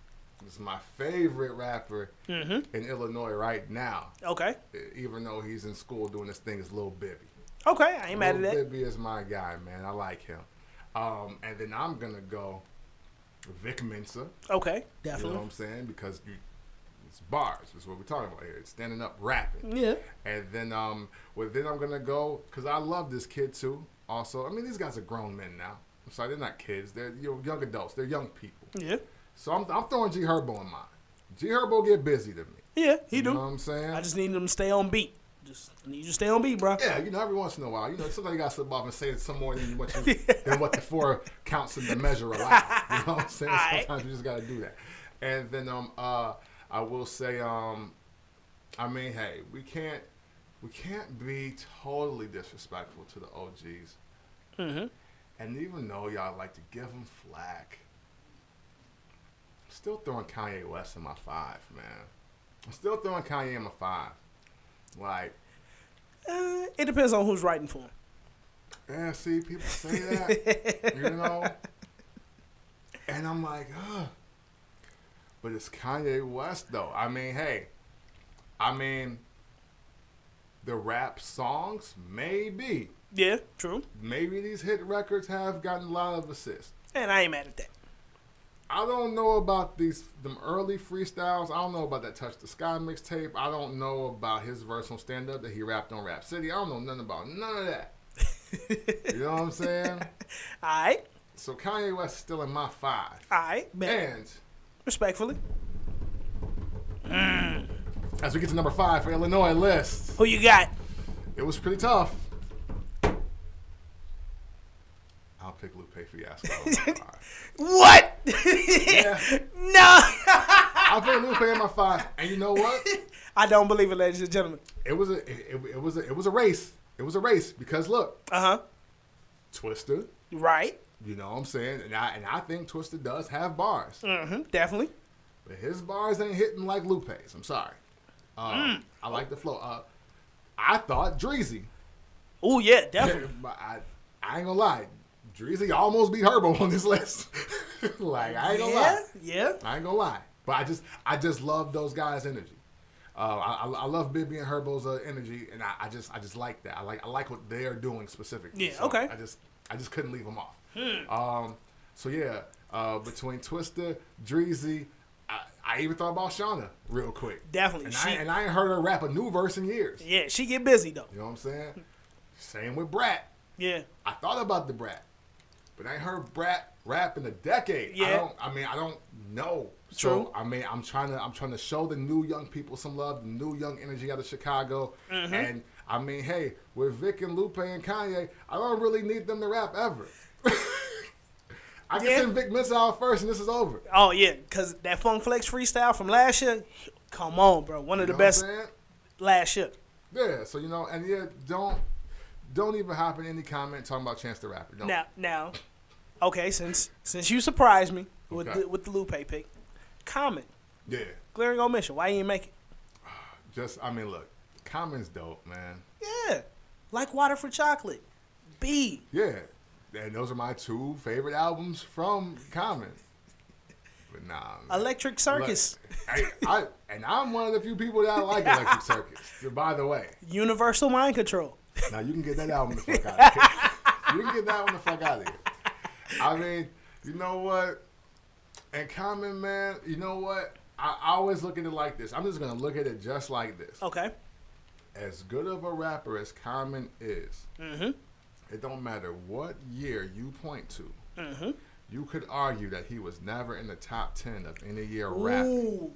A: This is my favorite rapper in Illinois right now.
B: Okay.
A: Even though he's in school doing this thing, is Lil Bibby.
B: Okay, I ain't mad at that.
A: Lil Bibby is my guy, man. I like him. And then I'm gonna go Vic Mensa.
B: Okay, definitely.
A: You know what I'm saying? Because it's bars. That's what we're talking about here. It's standing up rapping.
B: Yeah.
A: And then I'm gonna go because I love this kid too. Also, I mean these guys are grown men now. I'm sorry, they're not kids. They're young adults. They're young people.
B: Yeah.
A: So I'm throwing G Herbo in mine. G Herbo get busy to me.
B: Yeah, he do.
A: You know what I'm saying?
B: I just need him to stay on beat. Just need you to stay on beat, bro.
A: Yeah, every once in a while, sometimes you got to slip off and say some more than what the 4 counts in the measure allow. You know what I'm saying? Sometimes you just got to do that. And then I will say, I mean, hey, we can't be totally disrespectful to the OGs. Mm-hmm. And even though y'all like to give them flack, I'm still throwing Kanye West in my 5, man. I'm still throwing Kanye in my 5. Like,
B: it depends on who's writing for him.
A: Yeah, see, people say that, And I'm like, but it's Kanye West, though. I mean, hey, the rap songs, maybe.
B: Yeah, true.
A: Maybe these hit records have gotten a lot of assists.
B: And I ain't mad at that.
A: I don't know about them early freestyles. I don't know about that Touch the Sky mixtape. I don't know about his verse on Stand Up that he rapped on Rap City. I don't know nothing about none of that. You know what I'm saying?
B: All right.
A: So Kanye West is still in my 5.
B: All right.
A: And
B: respectfully.
A: As we get to number 5 for Illinois list.
B: Who you got?
A: It was pretty tough. I'll pick Lupe Fiasco.
B: What?
A: Yeah.
B: No.
A: I'll put Lupe in my 5. And you know what?
B: I don't believe it, ladies and gentlemen.
A: It was a race. It was a race because look. Twista.
B: Right.
A: You know what I'm saying? And I think Twista does have bars.
B: Mm-hmm. Definitely.
A: But his bars ain't hitting like Lupe's. I'm sorry. I like the flow. I thought Dreezy.
B: Oh, yeah, definitely.
A: I ain't gonna lie. Dreezy almost beat Herbo on this list. Like, I ain't gonna lie.
B: Yeah.
A: I ain't gonna lie. But I just love those guys' energy. I love Bibby and Herbo's energy, and I just like that. I like what they're doing specifically.
B: Yeah.
A: So
B: Okay.
A: I just couldn't leave them off. So yeah, between Twista, Dreezy, I even thought about Shauna real quick.
B: Definitely.
A: And I ain't heard her rap a new verse in years.
B: Yeah, she get busy though.
A: You know what I'm saying? Same with Brat.
B: Yeah.
A: I thought about the Brat, but I ain't heard Brat rap in a decade.
B: Yeah.
A: I don't know.
B: True.
A: So I'm trying to show the new young people some love, the new young energy out of Chicago. And I mean, hey, with Vic and Lupe and Kanye, I don't really need them to rap ever. I can send Vic Mensa out first, and this is over.
B: Oh yeah, because that Funk Flex freestyle from last year, come on, bro, one of the best last year.
A: Yeah. So and yeah, don't even hop in any comment talking about Chance the Rapper. Don't.
B: Now, okay, since you surprised me with the Lupe pick, comment.
A: Yeah.
B: Glaring omission. Why you ain't make it?
A: Look, Common's dope, man.
B: Yeah. Like Water for Chocolate. B.
A: Yeah. And those are my two favorite albums from Common. But nah. Man.
B: Electric Circus.
A: Look, I'm one of the few people that like Electric Circus. So by the way.
B: Universal Mind Control.
A: Now you can get that album the fuck out of here. You can get that one the fuck out of here. I mean, you know what? And Common, man, you know what? I always look at it like this. I'm just going to look at it just like this.
B: Okay.
A: As good of a rapper as Common is, it don't matter what year you point to, you could argue that he was never in the top 10 of any year rapping.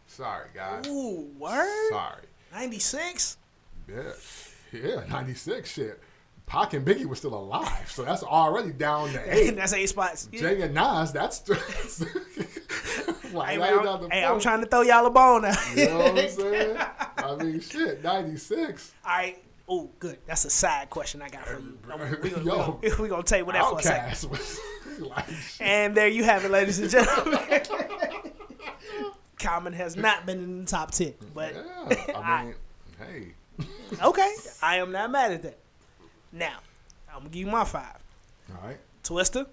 A: Sorry, guys.
B: Ooh, word?
A: Sorry.
B: 96?
A: Yeah, 96 shit. Pac and Biggie were still alive, so that's already down to 8.
B: That's 8 spots.
A: Jay and Nas, that's like
B: I'm trying to throw y'all a bone now.
A: You know what I'm saying? I mean, shit, 96.
B: All right. Oh, good. That's a side question I got for you. We're going to table that for a second. And there you have it, ladies and gentlemen. Common has not been in the top 10. But
A: yeah, hey.
B: Okay. I am not mad at that. Now, I'm going to give you my 5.
A: All right.
B: Twista.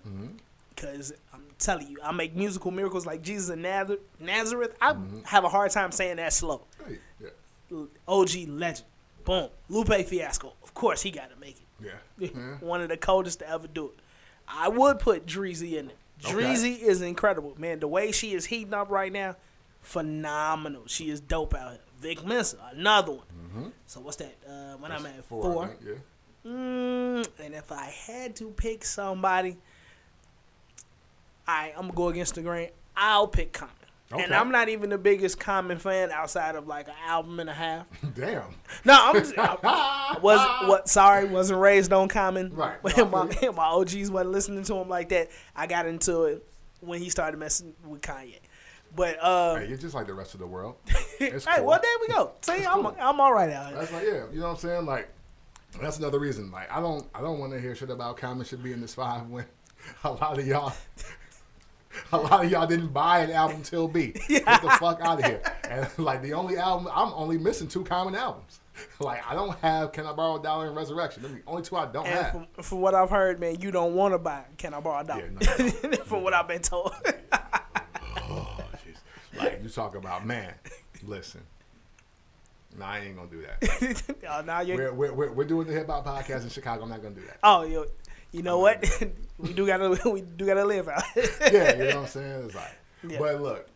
B: Because I'm telling you, I make musical miracles like Jesus and Nazareth. I have a hard time saying that slow.
A: Hey, yeah.
B: OG legend. Boom. Lupe Fiasco. Of course, he got to make it.
A: Yeah.
B: One of the coldest to ever do it. I would put Dreezy in it. Dreezy is incredible. Man, the way she is heating up right now, phenomenal. She is dope out here. Vic Mensa, another one. So what's that? When I'm at 4.
A: Yeah.
B: And if I had to pick somebody, I'm going to go against the grain. I'll pick Common. Okay. And I'm not even the biggest Common fan outside of like an album and a half.
A: Damn.
B: No, wasn't raised on Common.
A: Right.
B: My OGs wasn't listening to him like that. I got into it when he started messing with Kanye. But
A: hey, you're just like the rest of the world.
B: It's cool. Well, there we go. See, I'm all right out here.
A: That's like, yeah, you know what I'm saying? Like, that's another reason. Like, I don't want to hear shit about Common should be in this 5 when a lot of y'all didn't buy an album till B. Get the fuck out of here. And like the only album, I'm only missing 2 Common albums. Like, I don't have Can I Borrow a Dollar and Resurrection. They're the only 2 I don't have.
B: From what I've heard, man, you don't want to buy Can I Borrow a Dollar. Yeah, no. From what I've been told.
A: Oh, jeez. Like, you talk about, man, listen. Nah, I ain't gonna do that. We're doing the hip hop podcast in Chicago. I'm not gonna do that.
B: Oh, you know what? we do gotta live out.
A: Yeah, you know what I'm saying. It's like, but look,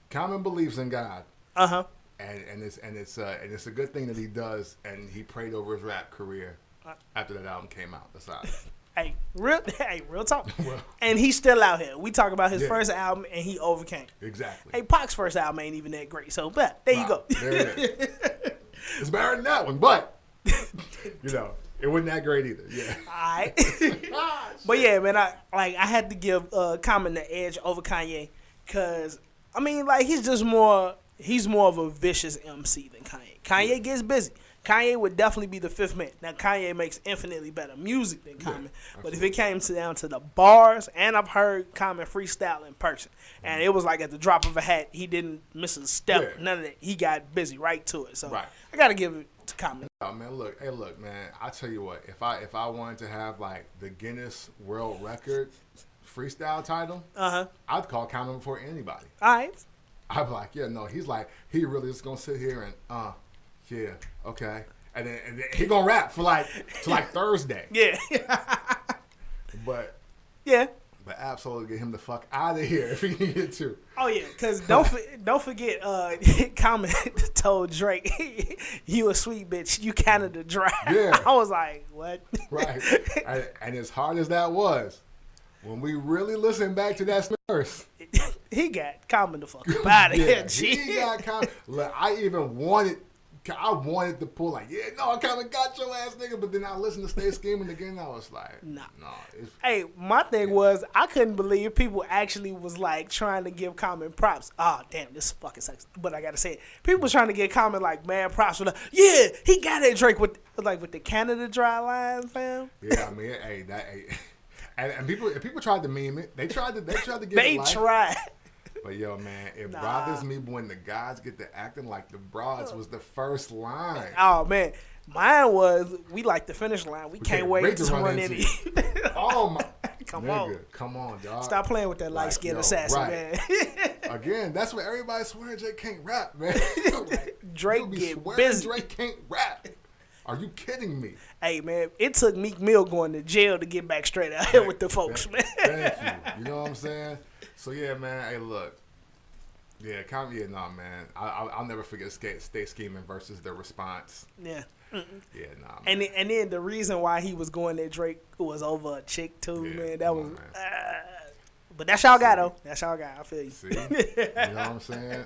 A: Common believes in God. And it's a good thing that he does, and he prayed over his rap career after that album came out. That's all.
B: Hey, real talk. Well, and he's still out here. We talk about his first album, and he overcame.
A: Exactly.
B: Hey, Pac's first album ain't even that great, so but there you go.
A: There it is. It's better than that one, but it wasn't that great either. Yeah.
B: All right. But yeah, man, I had to give Common the edge over Kanye, cause I mean, like he's more of a vicious MC than Kanye. Kanye gets busy. Kanye would definitely be the 5th man. Now, Kanye makes infinitely better music than Common. But if it came down to the bars, and I've heard Common freestyle in person, and it was like at the drop of a hat, he didn't miss a step, none of that. He got busy right to it. So I got to give it to Common.
A: Oh, man, look, man, I tell you what, if I wanted to have like the Guinness World Record freestyle title, I'd call Common before anybody.
B: All right.
A: I'd be like, yeah, no, he's like, he really is gonna sit here and yeah, okay, and then he gonna rap for like to like Thursday.
B: Yeah.
A: But
B: yeah.
A: But absolutely get him the fuck out of here if he needed to.
B: Oh yeah, because don't forget, Common told Drake, "You a sweet bitch, you Canada dry."
A: Yeah,
B: I was like, what?
A: Right, and as hard as that was, when we really listen back to that verse,
B: he got Common the fuck out of here.
A: He got Common. Like, I wanted to pull like, yeah, no, I kind of got your ass nigga, but then I listened to Stay Scheming again, and I was like, no.
B: Hey, my thing was, I couldn't believe people actually was like trying to give Common props. Oh, damn, this fucking sucks. But I gotta say it. People was trying to get Common like, man, props for the, yeah, he got it, Drake, with the Canada dry line, fam.
A: Yeah, I mean, and people tried to meme it. They tried to give it life.
B: They tried.
A: But yo, man, it bothers me when the guys get to acting like the broads was the first line.
B: Oh man, mine was we like the finish line. We can't wait to run into it.
A: Oh my,
B: come on,
A: dog.
B: Stop playing with that light skinned assassin, man.
A: Again, that's what everybody's swearing Drake can't rap, man. Like,
B: Drake get busy.
A: Drake can't rap. Are you kidding me?
B: Hey man, it took Meek Mill going to jail to get back straight out here with the folks, man.
A: Thank you. You know what I'm saying? So yeah, man. Hey, look. Yeah, nah, man. I'll never forget Stay Scheming versus the response.
B: Yeah.
A: Mm-mm. Yeah, nah. Man.
B: And then the reason why he was going there, Drake, was over a chick too, man. That was. But that's y'all got though. That's y'all got. I feel you.
A: See, you know what I'm saying?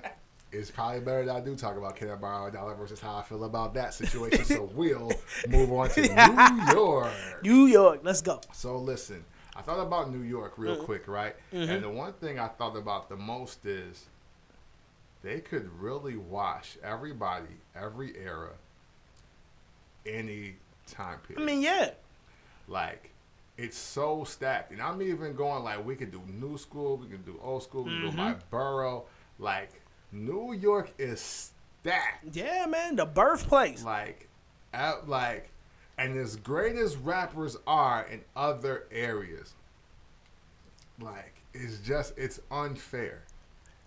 A: It's probably better that I do talk about Can I Borrow a Dollar versus how I feel about that situation. So we'll move on to New York.
B: New York, let's go.
A: So listen, I thought about New York real quick, right? Mm-hmm. And the one thing I thought about the most is they could really wash everybody, every era, any time period.
B: I mean, yeah.
A: Like, it's so stacked. And I'm even going, like, we could do new school, we can do old school, we can do my borough. Like, New York is stacked.
B: Yeah, man, the birthplace.
A: Like, and as great as rappers are in other areas, like, it's unfair.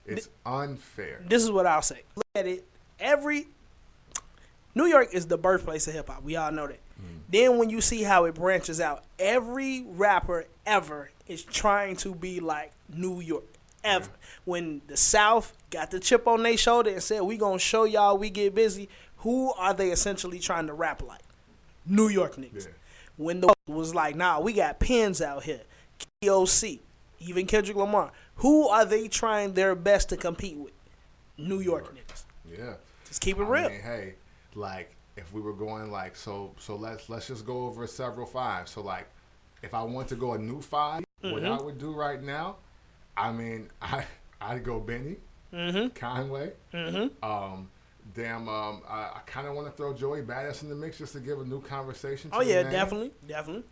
A: It's unfair.
B: This is what I'll say. Look at it. New York is the birthplace of hip hop. We all know that. Then when you see how it branches out, every rapper ever is trying to be like New York. Ever. Yeah. When the South got the chip on their shoulder and said, we gonna show y'all we get busy, who are they essentially trying to rap like? New York niggas. Yeah. When the was like, nah, we got pins out here. KOC, even Kendrick Lamar. Who are they trying their best to compete with? New York niggas.
A: Yeah.
B: Just keep it real.
A: Mean, hey, like, if we were going like, so let's just go over several fives. So like, if I want to go a new five, what I would do right now, I mean, I'd go Benny, Conway. I kind of want to throw Joey Badass in the mix just to give a new conversation to
B: the
A: name.
B: definitely.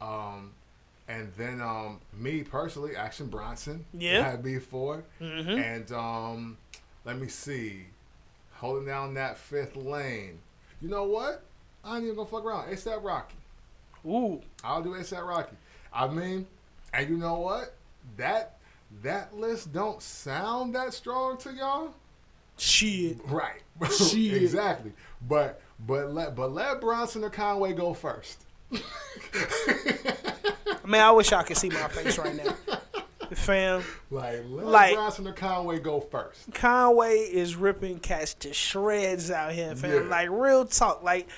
A: And then me personally, Action Bronson.
B: Yeah.
A: Had B4. And let me see. Holding down that fifth lane. You know what? I ain't even gonna fuck around. A$AP Rocky.
B: Ooh.
A: I'll do A$AP Rocky. I mean, and you know what? That list don't sound that strong to y'all.
B: Shit.
A: Right.
B: Shit.
A: Exactly. But let Bronson or Conway go first.
B: Man, I wish y'all could see my face right now. Fam.
A: Let Bronson or Conway go first.
B: Conway is ripping cats to shreds out here, fam. Yeah. Like, real talk. Like,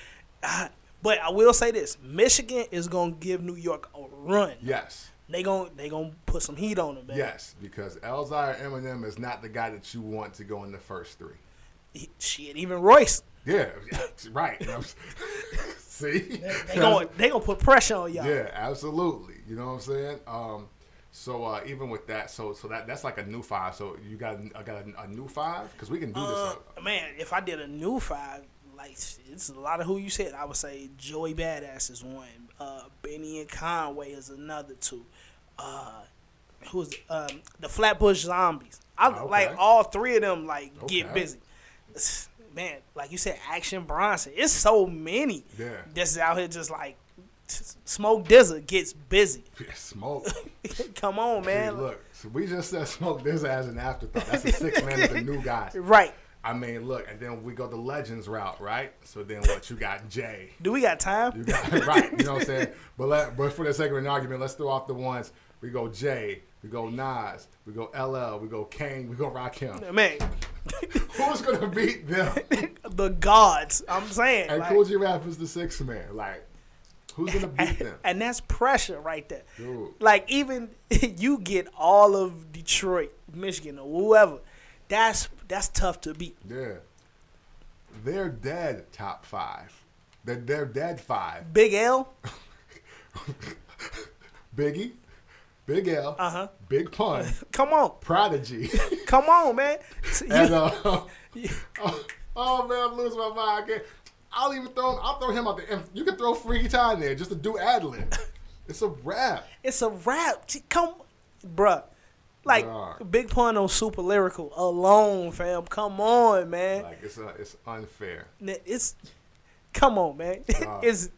B: but I will say this. Michigan is going to give New York a run.
A: Yes.
B: They gonna put some heat on them, man.
A: Yes, because Elzhi Eminem is not the guy that you want to go in the first three.
B: Shit, even Royce.
A: Yeah, right. See?
B: They gonna put pressure on y'all.
A: Yeah, absolutely. You know what I'm saying? So even with that, so that's like a new five. So you got a new five? Because we can do this.
B: Man, if I did a new five, like, it's a lot of who you said. I would say Joey Badass is one. Benny and Conway is another two. Who's the Flatbush Zombies? Like all three of them. Like, get busy. Man, like you said, Action Bronson. It's so many.
A: Yeah.
B: That's out here just like Smoke Dizza gets busy.
A: Yeah, Smoke.
B: Come on, man.
A: Hey, look, so we just said Smoke Dizza as an afterthought. That's the 6 man of the new guys.
B: Right.
A: I mean, look, and then we go the Legends route, right? So then what? You got Jay.
B: Do we got time?
A: You got right. You know what I'm saying? But for the sake of an argument, let's throw off the ones. We go Jay. We go Nas. We go LL. We go Kane. We go Rakim.
B: Man.
A: Who's going to beat them?
B: The gods. I'm saying.
A: And
B: like,
A: Cool G Rap is the 6th man. Like, who's going to beat them?
B: And that's pressure right there.
A: Dude.
B: Like, even you get all of Detroit, Michigan, or whoever. That's tough to beat.
A: Yeah. They're dead top 5. They're dead 5.
B: Big L.
A: Biggie. Big L. Big Pun.
B: Come on.
A: Prodigy.
B: Come on, man.
A: And, oh, man, I'm losing my mind. I can't. I'll throw him out there. You can throw Freaky Ty in there just to do ad-lib. It's a rap.
B: It's a rap. Come, bruh. Like, Big Pun on Super Lyrical alone, fam. Come on, man.
A: Like, it's unfair.
B: Come on, man.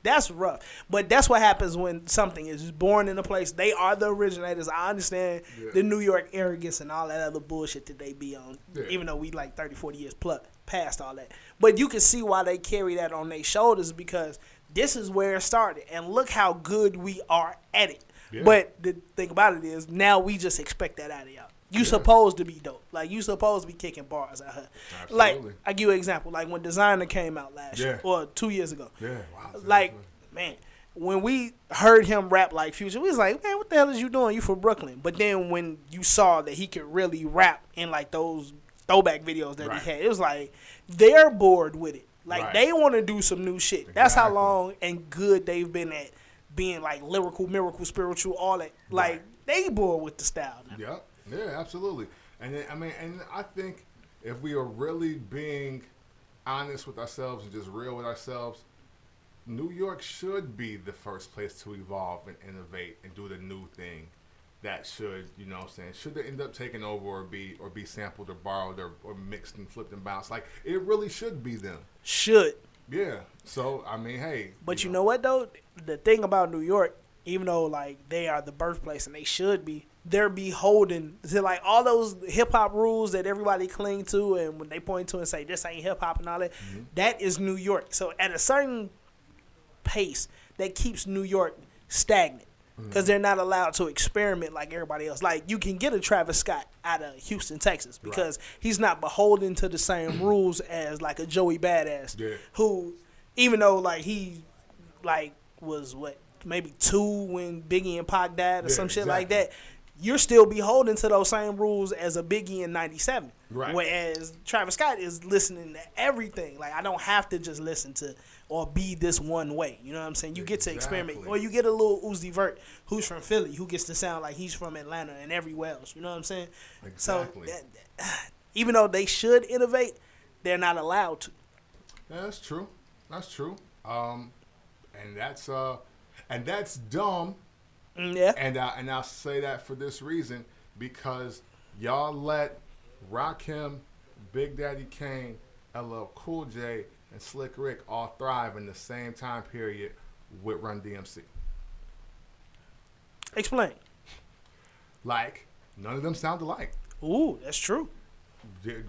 B: That's rough. But that's what happens when something is born in a place. They are the originators. I understand the New York arrogance and all that other bullshit that they be on, even though we like 30, 40 years plus past all that. But you can see why they carry that on their shoulders, because this is where it started. And look how good we are at it. Yeah. But the thing about it is, now we just expect that out of y'all. You supposed to be dope. Like, you supposed to be kicking bars out here.
A: Absolutely.
B: Like, I give you an example. Like, when Designer came out last year, or 2 years ago.
A: Yeah, wow.
B: Like, man, when we heard him rap like Future, we was like, man, what the hell is you doing? You from Brooklyn. But then when you saw that he could really rap in, like, those throwback videos that he had, it was like, they're bored with it. Like, they want to do some new shit. Exactly. That's how long and good they've been at being, like, lyrical, miracle, spiritual, all that. Like, they bored with the style now.
A: Yep. Yeah, absolutely. And then, and I think if we are really being honest with ourselves and just real with ourselves, New York should be the first place to evolve and innovate and do the new thing. That should, you know what I'm saying, should they end up taking over or be sampled or borrowed or mixed and flipped and bounced. Like, it really should be them.
B: Should.
A: Yeah. So, I mean, hey.
B: But you know what, though? The thing about New York, even though, like, they are the birthplace and they should be, they're beholden to, like, all those hip-hop rules that everybody cling to, and when they point to and say, this ain't hip-hop and all that, that is New York. So at a certain pace, that keeps New York stagnant because they're not allowed to experiment like everybody else. Like, you can get a Travis Scott out of Houston, Texas, because he's not beholden to the same rules as, like, a Joey Badass, who, even though, like, he, like, was, maybe 2 when Biggie and Pac died or some shit like that, you're still beholden to those same rules as a Biggie in 97. Right. Whereas Travis Scott is listening to everything. Like, I don't have to just listen to or be this one way. You know what I'm saying? You get to experiment. Or you get a little Uzi Vert who's from Philly who gets to sound like he's from Atlanta and everywhere else. You know what I'm saying?
A: Exactly.
B: So, even though they should innovate, they're not allowed to.
A: Yeah, that's true. That's true. And that's dumb.
B: Yeah.
A: And I'll say that for this reason, because y'all let Rakim, Big Daddy Kane, LL Cool J, and Slick Rick all thrive in the same time period with Run DMC.
B: Explain.
A: Like, none of them sound alike.
B: Ooh, that's true.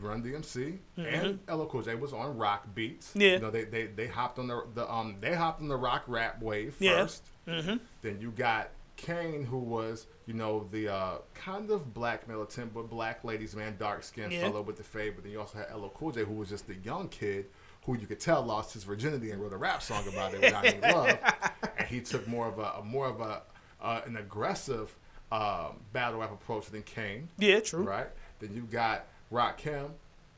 A: Run DMC and LL Cool J was on rock beats.
B: Yeah.
A: You know, they hopped on the rock rap wave first.
B: Mm-hmm.
A: Then you got Kane, who was, you know, the kind of black militant but black ladies man, dark skinned fellow with the fade. But then you also had LL Cool J, who was just the young kid who you could tell lost his virginity and wrote a rap song about it without any love. And he took more of an aggressive battle rap approach than Kane.
B: Yeah, true.
A: Right. Then you got Rakim,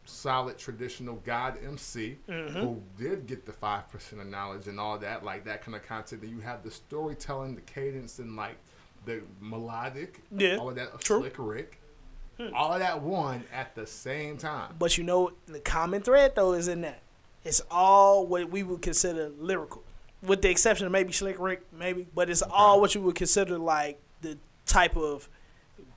A: solid traditional God MC, who did get the 5% of knowledge and all that, like that kind of content. Then you have the storytelling, the cadence, and like the melodic, all of that. Slick Rick, all of that one at the same time.
B: But you know, the common thread though is in that it's all what we would consider lyrical, with the exception of maybe Slick Rick, maybe, but it's all what you would consider like the type of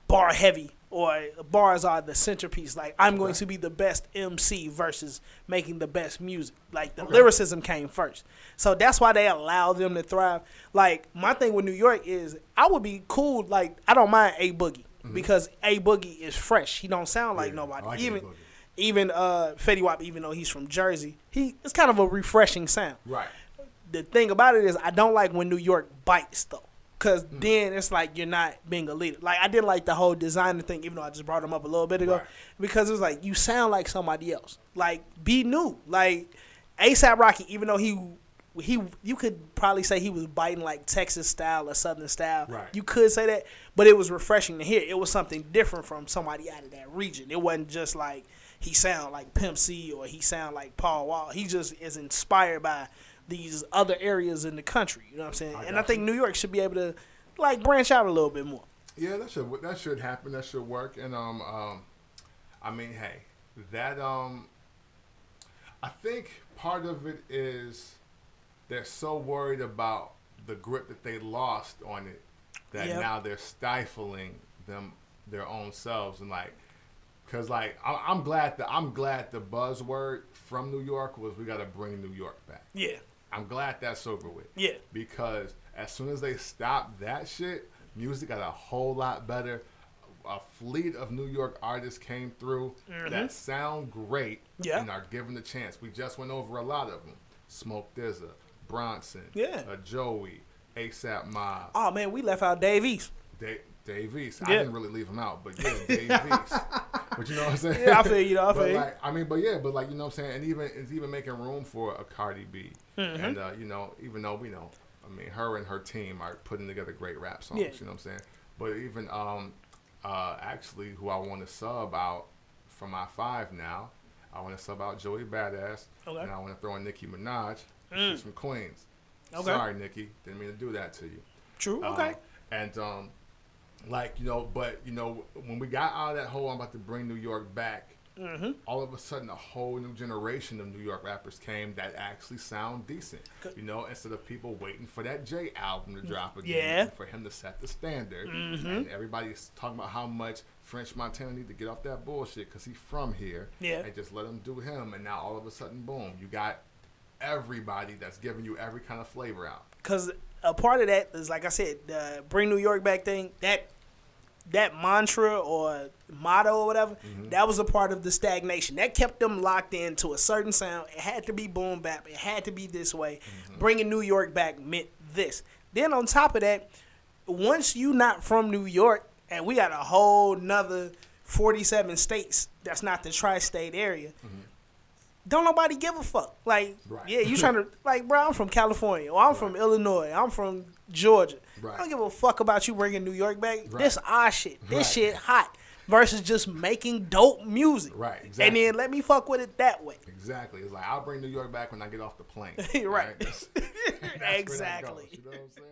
B: bar heavy or bars are the centerpiece. Like, I'm going to be the best MC versus making the best music. Like, the lyricism came first. So that's why they allow them to thrive. Like, my thing with New York is I would be cool. Like, I don't mind A Boogie because A Boogie is fresh. He don't sound like nobody.
A: I like
B: even Fetty Wap, even though he's from Jersey, it's kind of a refreshing sound.
A: Right.
B: The thing about it is I don't like when New York bites, though. Because then it's like you're not being a leader. Like, I didn't like the whole designer thing, even though I just brought him up a little bit ago. Right. Because it was like, you sound like somebody else. Like, be new. Like, A$AP Rocky, even though you could probably say he was biting like Texas style or Southern style. Right. You could say that. But it was refreshing to hear. It was something different from somebody out of that region. It wasn't just like he sound like Pimp C or he sound like Paul Wall. He just is inspired by these other areas in the country, you know what I'm saying? I think New York should be able to, like, branch out a little bit more.
A: Yeah, that should happen. That should work. And I mean, hey, that I think part of it is they're so worried about the grip that they lost on it that now they're stifling their own selves and like. Cause like I'm glad the buzzword from New York was we got to bring New York back. Yeah. I'm glad that's over with. Yeah. Because as soon as they stopped that shit, music got a whole lot better. A fleet of New York artists came through that sound great and are given the chance. We just went over a lot of them. Smoke DZA, Bronson, Joey, A$AP Mob.
B: Oh man, we left out Dave East.
A: Dave East. I didn't really leave him out, but yeah, Dave East. But you know what I'm saying?
B: Yeah, I feel you.
A: But you know what I'm saying? And it's even making room for a Cardi B. And, you know, even though we know, I mean, her and her team are putting together great rap songs, you know what I'm saying? But even, actually, who I want to sub out from my 5 now, I want to sub out Joey Badass. Okay. And I want to throw in Nicki Minaj. She's from Queens. Okay. Sorry, Nicki. Didn't mean to do that to you.
B: True. Okay.
A: And, like, you know, but, you know, when we got out of that whole I'm about to bring New York back, all of a sudden a whole new generation of New York rappers came that actually sound decent. You know, instead of people waiting for that J album to drop again, for him to set the standard. And everybody's talking about how much French Montana need to get off that bullshit because he's from here. Yeah. And just let him do him. And now all of a sudden, boom, you got everybody that's giving you every kind of flavor out.
B: Because a part of that is, like I said, the Bring New York Back thing, that mantra or motto or whatever, that was a part of the stagnation. That kept them locked into a certain sound. It had to be boom bap. It had to be this way. Bringing New York back meant this. Then on top of that, once you not from New York, and we got a whole nother 47 states that's not the tri-state area, don't nobody give a fuck. Like, yeah, you trying to, like, bro, I'm from California, or I'm from Illinois, I'm from Georgia. I don't give a fuck about you bringing New York back. This our shit. This shit hot. Versus just making dope music. Right, exactly. And then let me fuck with it that way.
A: Exactly. It's like, I'll bring New York back when I get off the plane.
B: Right. That's exactly.
A: You know what I'm saying?